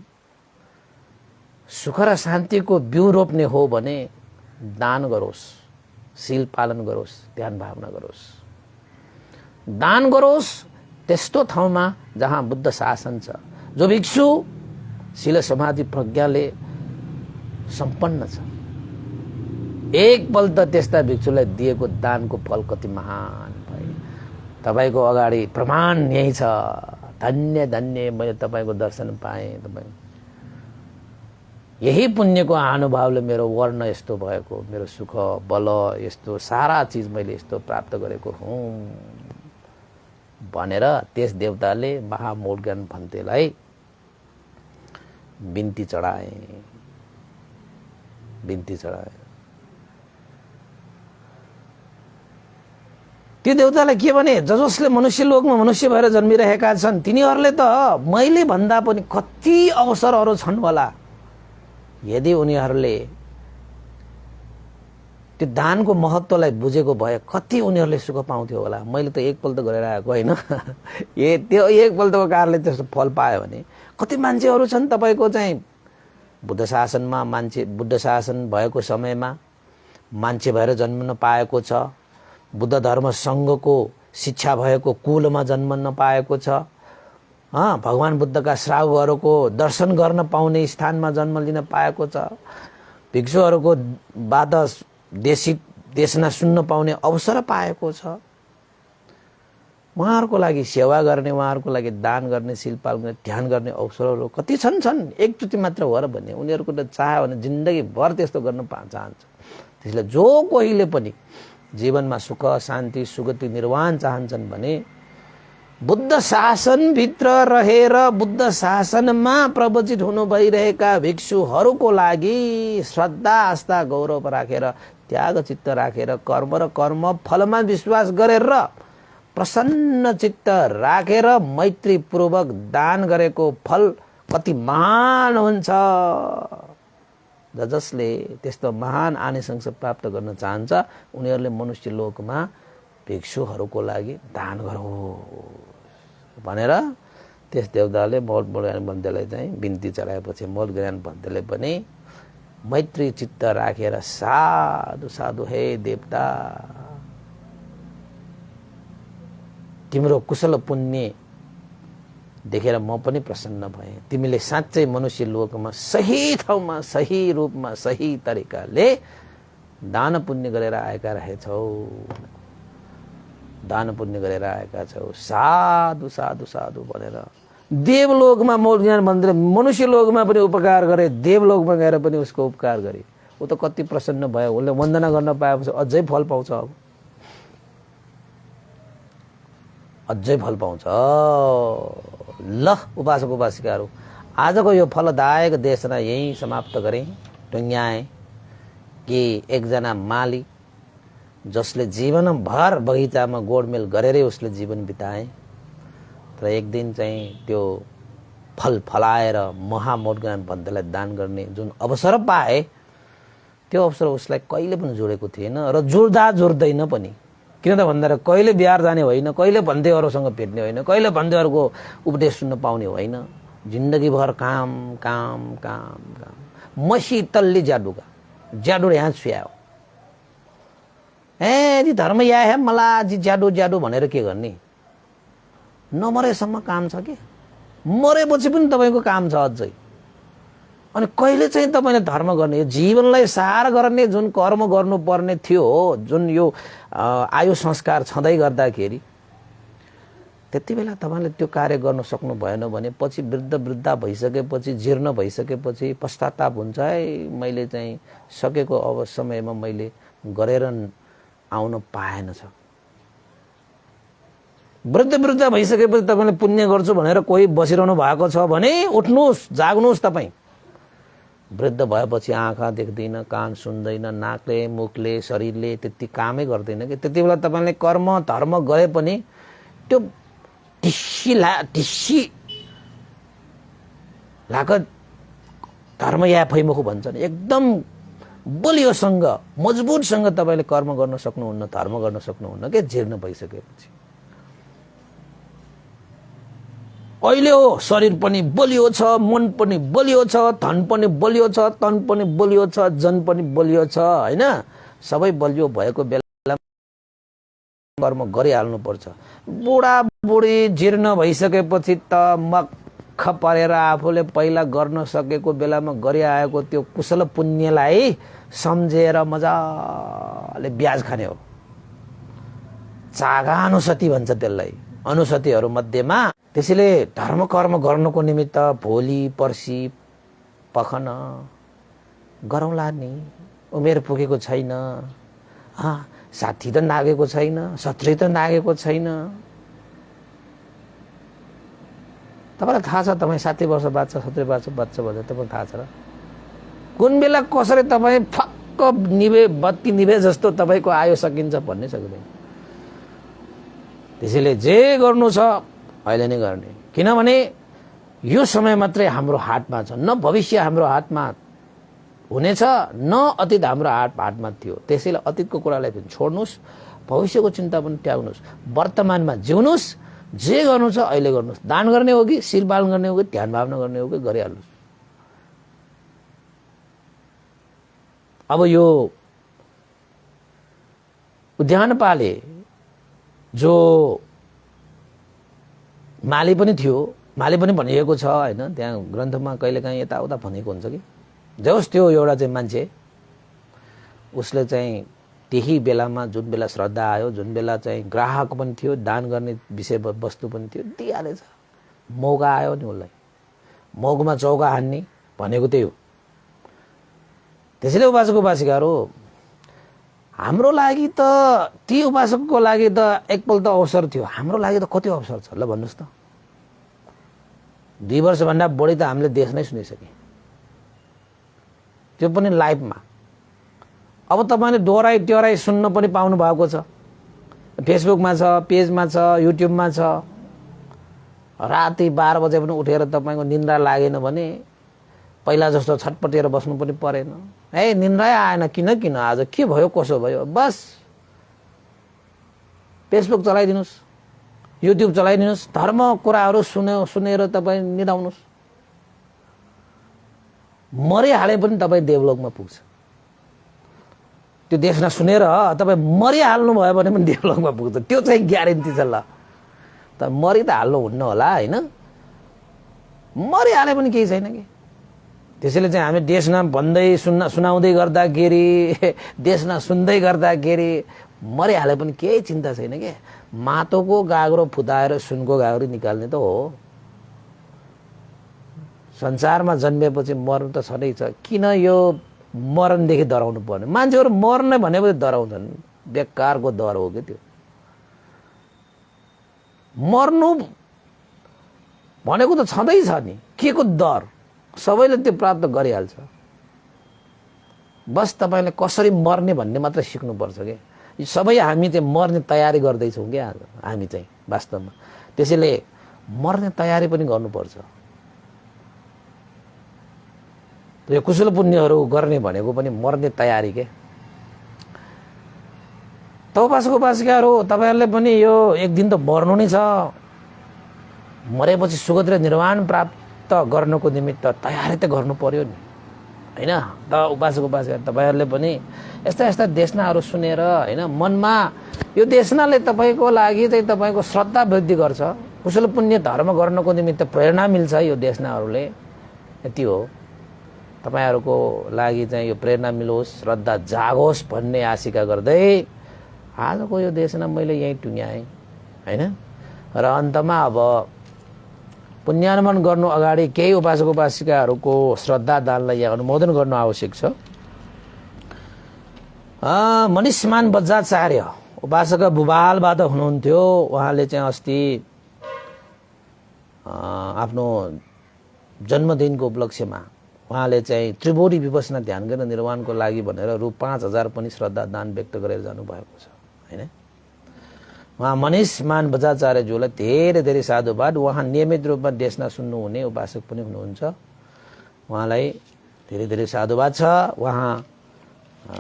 सुख र शान्तिको बिउ रोप्ने हो भने दान गरोस्, शील पालन गरोस्, ध्यान भावना गरोस्, दान गरोस् त्यस्तो ठाउँमा जहाँ बुद्ध शासन छ, जो भिक्षु शील समाधि प्रज्ञाले सम्पन्न छ। एकपल्ट त्यस्ता भिक्षुलाई दिएको दानको फल कति महान भए। तपाईको अगाडि प्रमाण यही छ। धन्य धन्य, मैले तपाईको दर्शन पाएँ। तपाई यही पुण्यको अनुभवले मेरो वर्ण यस्तो भएको, मेरो सुख बल यस्तो सारा चीज मैले यस्तो प्राप्त गरेको हुँ भनेर त्यस देवताले महामूलज्ञान भन्तेलाई बिन्ती चढाए। त्यो देवतालाई के भने, जसले मनुष्य लोकमा मनुष्य भएर जन्मिरहेका छन् तिनीहरूले त मैले भन्दा पनि कति अवसरहरू छन् होला। यदि उनीहरूले त्यो दानको महत्त्वलाई बुझेको भए कति उनीहरूले सुख पाउँथ्यो होला। मैले त एकपल्ट गरेर आएको होइन। त्यो एकपल्टको कारणले त्यस्तो फल पायो भने कति मान्छेहरू छन् तपाईको चाहिँ बुद्ध शासनमा, मान्छे बुद्ध शासन भएको समयमा मान्छे भएर जन्मन पाएको छ, बुद्ध धर्म संघको शिक्षा भएको कुलमा जन्म नपाएको छ, भगवान बुद्धका श्रावहरूको दर्शन गर्न पाउने स्थानमा जन्म लिन पाएको छ, भिक्षुहरूको वाद देशना सुन्न पाउने अवसर पाएको छ। उहाँहरूको लागि सेवा गर्ने, उहाँहरूको लागि दान गर्ने, शील पालन गर्ने, ध्यान गर्ने अवसरहरू कति छन्। एकचोटि मात्र हो र भन्ने उनीहरूको त चाह्यो भने जिन्दगीभर त्यस्तो गर्न चाहन्छ। त्यसैले जो कोहीले पनि जीवनमा सुख शान्ति सुगति निर्वाण चाहन्छन् भने बुद्ध शासनभित्र रहेर बुद्ध शासनमा प्रवचित हुनु भइरहेका भिक्षुहरूको लागि श्रद्धा आस्था गौरव राखेर, त्याग चित्त राखेर, कर्म र कर्म फलमा विश्वास गरेर, प्रसन्न चित्त राखेर मैत्रीपूर्वक दान गरेको फल कति महान हुन्छ। जसले त्यस्तो महान आनिसंस प्राप्त गर्न चाहन्छ उनीहरूले मनुष्य लोकमा भिक्षुहरूको लागि दान गरोस् भनेर त्यस देवताले मौलज्ञान पन्थीलाई चाहिँ बिन्ती चढाएपछि मौलज्ञान पन्थीले पनि मैत्री चित्त राखेर साधु साधु हे देवता तिम्रो कुशल पुण्य देखेर म पनि प्रसन्न भएँ। तिमीले साँच्चै मनुष्य लोकमा सही ठाउँमा सही रूपमा सही तरिकाले दान पुण्य गरेर आएका रहेछौ, दान पुण्य गरेर आएका छौ, साधु साधु साधु भनेर देवलोकमा मौलज्ञान मन्दिर मनुष्य लोकमा पनि उपकार गरे, देवलोकमा गएर पनि उसको उपकार गरे। ऊ त कति प्रसन्न भयो, उसले वन्दना गर्न पाएपछि अझै फल पाउँछ, अब अझै फल पाउँछ। ल उपासक उपासिकाहरू, आजको यो फलदायक देशना यही समाप्त गरेँ, टुङ्ग्याएँ कि एकजना माली जसले जीवनभर बगैँचामा गोडमेल गरेरै उसले जीवन बिताए, तर एक दिन चाहिँ त्यो फल फलाएर महामौलज्ञान पन्थीलाई दान गर्ने जुन अवसर पाए, त्यो अवसर उसलाई कहिले पनि जोडेको थिएन र जोड्दा जोड्दैन पनि। किन त भन्दा कहिले बिहार जाने होइन, कहिले भन्देहरूसँग भेट्ने होइन, कहिले भन्देहरूको उपदेश सुन्न पाउने होइन। जिन्दगीभर काम काम काम काम, मसी तल्ली ज्याडुका ज्याडु यहाँ छुयाओ, जी धर्म या है मला जी ज्याडु ज्याडु भनेर के गर्ने? नमरेसम्म काम छ कि मरेपछि पनि तपाईँको काम छ अझै। अनि कहिले चाहिँ तपाईँले धर्म गर्ने, यो जीवनलाई सार गर्ने जुन कर्म गर्नुपर्ने थियो, जुन यो आयु संस्कार छँदै गर्दाखेरि त्यति बेला तपाईँले त्यो कार्य गर्न सक्नु भएन भने पछि वृद्धा भइसकेपछि, जीर्ण भइसकेपछि पश्चाताप हुन्छ, है मैले चाहिँ सकेको समयमा मैले गरेर आउन पाएन छ। वृद्ध भइसकेपछि तपाईँले पुण्य गर्छु भनेर कोही बसिरहनु भएको छ भने उठ्नुहोस्, जाग्नुहोस्। तपाईँ वृद्ध भएपछि आँखा देख्दैन, कान सुन्दैन, नाकले मुखले शरीरले त्यति कामै गर्दैन कि त्यति बेला तपाईँले कर्म धर्म गरे पनि त्यो ढिस्सी लाग धर्म या फैमुख भन्छन्, एकदम बलियोसँग मजबुतसँग तपाईँले कर्म गर्न सक्नुहुन्न, धर्म गर्न सक्नुहुन्न के जीर्ण भइसकेपछि। अहिले हो शरीर पनि बलियो छ, मन पनि बलियो छ, धन पनि बलियो छ, तन पनि बलियो छ, जन पनि बलियो छ, होइन? सबै बलियो भएको बेला कर्म गरिहाल्नुपर्छ। बुढाबुढी जीर्ण भइसकेपछि त मख परेर आफूले पहिला गर्न सकेको बेलामा गरिआएको त्यो कुशल पुण्यलाई सम्झेर मजाले ब्याज खाने हो। चागा अनुसति भन्छ त्यसलाई, अनुसतिहरू मध्येमा। त्यसैले धर्म कर्म गर्नको निमित्त भोलि पर्सि पखन गरौँला नि, उमेर पुगेको छैन, साथी त नागेको छैन, शत्रु त नागेको छैन। तपाईँलाई थाहा छ तपाईँ 60 वर्ष बाँच्छ, 70 वर्ष बाँच्छ भनेर तपाईँलाई थाहा छ र? कुन बेला कसरी तपाईँ फक्क बत्ती निभे जस्तो तपाईँको आयु सकिन्छ भन्ने सक्दैन। त्यसैले जे गर्नु छ अहिले नै गर्ने, किनभने यो समय मात्रै हाम्रो हातमा छ, न भविष्य हाम्रो हातमा हुनेछ, न अतीत हाम्रो हातमा थियो। त्यसैले अतीतको कुरालाई पनि छोड्नुहोस्, भविष्यको चिन्ता पनि त्याग्नुहोस्, वर्तमानमा जिउनुहोस्। जे गर्नु छ अहिले गर्नुहोस्। दान गर्ने हो कि शिर पालन गर्ने हो कि ध्यान भावना गर्ने हो कि गरिहाल्नुहोस्। अब यो उद्यानपाले जो माली पनि थियो, माली पनि भनिएको छ, होइन? त्यहाँ ग्रन्थमा कहिलेकाहीँ यताउता भनेको हुन्छ कि जे होस्, त्यो एउटा चाहिँ मान्छे, उसले चाहिँ त्यही बेलामा जुन बेला श्रद्धा आयो, जुन बेला चाहिँ ग्राहक पनि थियो, दान गर्ने विषय वस्तु पनि थियो, दिइहालेछ। मौका आयो नि उसलाई, मौकामा चौका हान्ने भनेको त्यही हो। त्यसैले उपासक उपासिकाहरू, हाम्रो लागि त ती उपासकको लागि त एकपल्ट अवसर थियो, हाम्रो लागि त कति अवसर छ ल भन्नुहोस् त। 2 वर्षभन्दा बढी त हामीले देश नै सुनिसके, त्यो पनि लाइभमा। अब तपाईँले दोहोऱ्याइ त्योहोऱ्याइ सुन्न पनि पाउनु भएको छ, फेसबुकमा छ, पेजमा छ, युट्युबमा छ। राति 12 बजे पनि उठेर तपाईँको निन्द्रा लागेन भने पहिला जस्तो छटपटेर बस्नु पनि परेन। निन्द्रै आएन, किन आज के भयो कसो भयो, बस फेसबुक चलाइदिनुहोस्, युट्युब चलाइदिनुहोस्, धर्म कुराहरू सुनेर तपाईँ निदाउनुहोस्, मरिहाले पनि तपाईँ देवलोकमा पुग्छ। त्यो देशना सुनेर तपाईँ मरिहाल्नु भयो भने पनि देवलोकमा पुग्छ, त्यो चाहिँ ग्यारेन्टी छ। ल त मरि त हाल्नु हुन्न होला होइन, मरिहाले पनि केही छैन कि। त्यसैले चाहिँ हामी देशनाम भन्दै सुनाउँदै गर्दाखेरि, देशनाम सुन्दै गर्दाखेरि मरिहाले पनि केही चिन्ता छैन के। माटोको गाग्रो फुताएर सुनको गाग्रो निकाल्ने त हो। संसारमा जन्मेपछि मर्नु त छँदै छ, किन यो मरणदेखि डराउनु पर्ने? मान्छेहरू मर्ने भनेपछि डराउँछन्, बेकारको डर हो कि त्यो। मर्नु भनेको त छँदैछ नि, के को डर? सबैले त्यो प्राप्त गरिहाल्छ। बस तपाईँले कसरी मर्ने भन्ने मात्र सिक्नुपर्छ कि। सबै हामी चाहिँ मर्ने तयारी गर्दैछौँ क्या हामी चाहिँ वास्तवमा। त्यसैले मर्ने तयारी पनि गर्नुपर्छ। यो कुशल पुण्यहरू गर्ने भनेको पनि मर्ने तयारी के। त उपासक-उपासिकाहरू, तपाईँहरूले पनि यो एक दिन त मर्नु नै छ। मरेपछि सुगति र निर्वाण प्राप्त गर्नको निमित्त तयारी त गर्नु पर्यो नि होइन। त उपासक-उपासिका तपाईँहरूले पनि यस्ता यस्ता देशनाहरू सुनेर होइन, मनमा यो देशनाले तपाईँको लागि चाहिँ तपाईँको श्रद्धा वृद्धि गर्छ, कुशल पुण्य धर्म गर्नको निमित्त प्रेरणा मिल्छ यो देशनाहरूले। यति हो। तपाईँहरूको लागि चाहिँ यो प्रेरणा मिलोस्, श्रद्धा जागोस् भन्ने आशिका गर्दै आजको यो देशना मैले यहीँ टुङ्ग्याएँ होइन। र अन्तमा अब पुण्यानुमान गर्नु अगाडि केही उपासक-उपासिकाहरूको श्रद्धा दानलाई यहाँ अनुमोदन गर्नु आवश्यक छ। मनिषमान बज्राचार्य उपासक भूपालबाट हुनुहुन्थ्यो। उहाँले चाहिँ अस्ति आफ्नो जन्मदिनको उपलक्ष्यमा उहाँले चाहिँ त्रिभुवन विपसना ध्यान गरेर निर्वाणको लागि भनेर रु 5,000 पनि श्रद्धा दान व्यक्त गरेर जानुभएको छ होइन। उहाँ मनिषमान बज्राचार्यज्यूलाई धेरै धेरै साधुवाद। उहाँ नियमित रूपमा देशना सुन्नुहुने उपासक पनि हुनुहुन्छ। उहाँलाई धेरै धेरै साधुवाद छ। उहाँ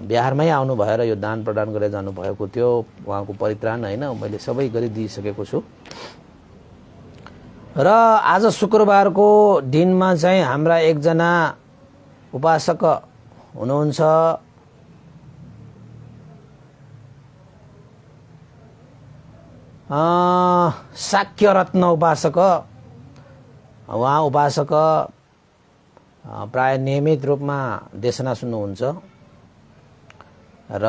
बिहारमै आउनु भएर यो दान प्रदान गरेर जानुभएको थियो। उहाँको परित्राण होइन मैले सबै गरिदिइसकेको छु। र आज शुक्रबारको दिनमा चाहिँ हाम्रा एकजना उपासक हुनुहुन्छ, शाक्यरत्न उपासक। उहाँ उपासक प्राय नियमित रूपमा देशना सुन्नुहुन्छ र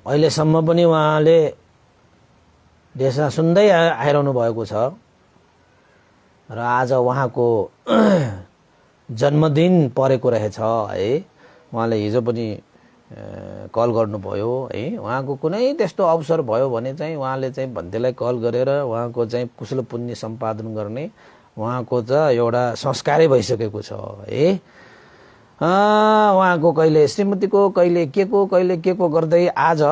अहिलेसम्म पनि उहाँले देशना सुन्दै आइरहनु भएको छ। र आज उहाँको जन्मदिन परेको रहेछ है। उहाँले हिजो पनि कल गर्नुभयो है। उहाँको कुनै त्यस्तो अवसर भयो भने चाहिँ उहाँले चाहिँ भन्तेलाई कल गरेर उहाँको चाहिँ कुशल पुण्य सम्पादन गर्ने उहाँको त एउटा संस्कारै भइसकेको छ है। उहाँको कहिले श्रीमतीको कहिले के को गर्दै आज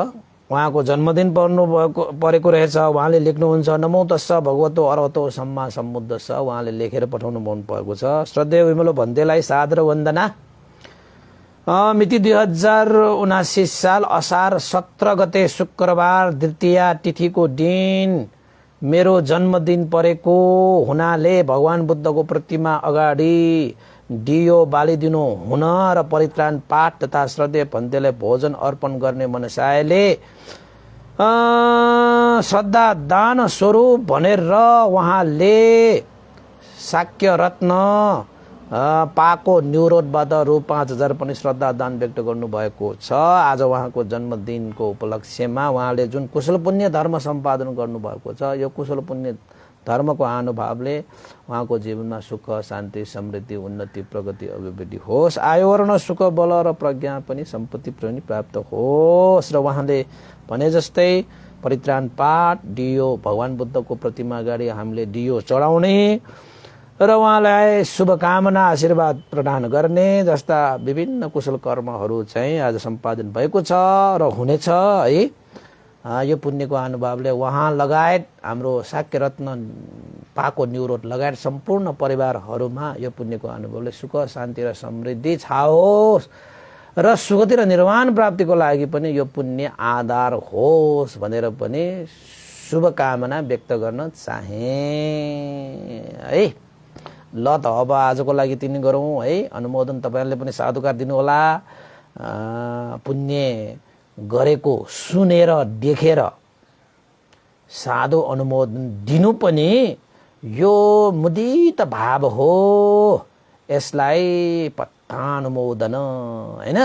उहाँको जन्मदिन परेको रहेछ। उहाँले लेख्नुहुन्छ, नमो तस्स भगवतो अरहतो सम्मा सम्बुद्धस्स। उहाँले लेखेर पठाउनु भएको छ। श्रद्धेय विमलो भन्तेलाई सादर वन्दना। मिति 2079 साल असार 17 गते शुक्रबार द्वितीया तिथिको दिन मेरो जन्मदिन परेको हुनाले भगवान बुद्धको प्रतिमा अगाडि दियो बालिदिनु हुन र परित्राण पाठ तथा श्रद्धेय भन्तेलाई भोजन अर्पण गर्ने मनसायले श्रद्धा दान स्वरूप भनेर उहाँले शाक्य रत्न पाको न्युरोडबाट रु 5,000 पनि श्रद्धा दान व्यक्त गर्नुभएको छ। आज उहाँको जन्मदिनको उपलक्ष्यमा उहाँले जुन कुशल पुण्य धर्म सम्पादन गर्नुभएको छ, यो कुशल पुण्य धर्मको अनुभवले उहाँको जीवनमा सुख शान्ति समृद्धि उन्नति प्रगति अभिवृद्धि होस्। आयोवर्ण सुख बल र प्रज्ञा पनि सम्पत्ति पनि प्राप्त होस्। र उहाँले भने जस्तै परित्राण पाठ दियो भगवान बुद्धको प्रतिमा अगाडि हामीले दियो चढाउने र उहाँलाई शुभकामना आशीर्वाद प्रदान गर्ने जस्ता विभिन्न कुशल कर्महरू चाहिँ आज सम्पादन भएको छ र हुनेछ है। यो पुण्यको अनुभवले उहाँ लगायत हाम्रो शाक्य रत्न पाको न्युरोड लगायत सम्पूर्ण परिवारहरूमा यो पुण्यको अनुभवले सुख शान्ति र समृद्धि छाओस् र सुगति र निर्वाण प्राप्तिको लागि पनि यो पुण्य आधार होस् भनेर पनि शुभकामना व्यक्त गर्न चाहे है। ल त अब आजको लागि तिनी गरौँ है। अनुमोदन तपाईँहरूले पनि साधुकार दिनुहोला। पुण्य गरेको सुनेर देखेर साधु अनुमोदन दिनु पनि यो मुदित भाव हो। यसलाई पत्तानुमोदन हैन,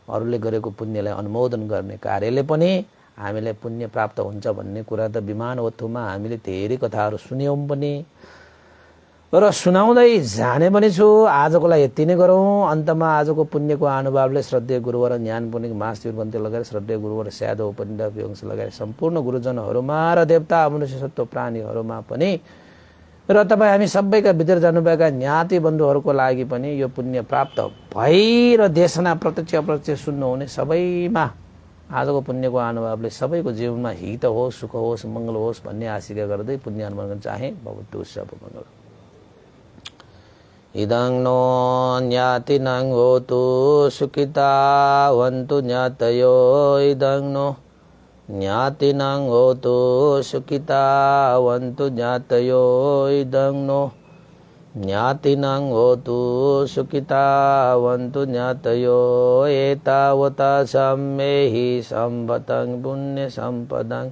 अरूले गरेको पुण्यलाई अनुमोदन गर्ने कार्यले पनि हामीलाई पुण्य प्राप्त हुन्छ भन्ने कुरा त विमानवथुमा हामीले धेरै कथाहरू सुन्यौं पनि र सुनाउँदै जाने पनि छु। आजको लागि यति नै गरौँ। अन्तमा आजको पुण्यको अनुभावले श्रद्धेय गुरुवर ज्ञान पुण्य मास्तिर बन्ते लगाएर श्रद्धेय गुरुवर स्यादो उपनिन्द विवंश लगाएर सम्पूर्ण गुरुजनहरूमा र देवता मनुष्य सत्व प्राणीहरूमा पनि र तपाईँ हामी सबैका भित्र जानुभएका ज्ञाति बन्धुहरूको लागि पनि यो पुण्य प्राप्त भई र देशना प्रत्यक्ष अप्रत्यक्ष सुन्नुहुने सबैमा आजको पुण्यको अनुभवले सबैको जीवनमा हित होस्, सुख होस्, मङ्गल होस् भन्ने आशिका गर्दै पुण्य अनुमोदन चाहे। भवतु सर्वमङ्गल। इदं नो ज्ञातिनां होतु सुखिता वन्तु ज्ञातयो। इदं नो ज्ञातिनां होतु सुखिता वन्तु ज्ञातयो। इदं नो ज्ञातिनां होतु सुखिता वन्तु ज्ञातयो। एतावता सम्मेहि सम्पतं पुण्य सम्पदं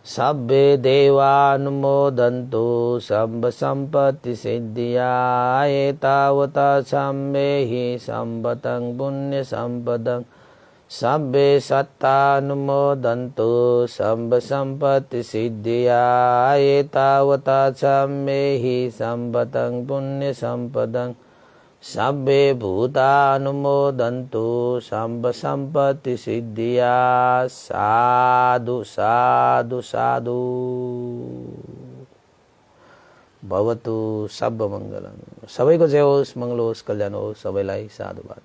सब्बे देवानुमोदन्तु सर्व सम्पत्ति सिद्धिया। एतावता सम्मेहि सम्पतं पुण्य सम्पदं सब्बे सत्तानुमोदन्तु सर्व सम्पत्ति सिद्धिया। एतावता सम्मेहि सम्पतं पुण्य सम्पदं सब्बे भूतानुमोदन्तु सर्व सम्पत्ति सिद्धिया। साधु साधु साधु। भवतु सर्वमङ्गलम्। सबैको जय होस्, मङ्गल होस्, कल्याण होस्। सबैलाई साधुवाद।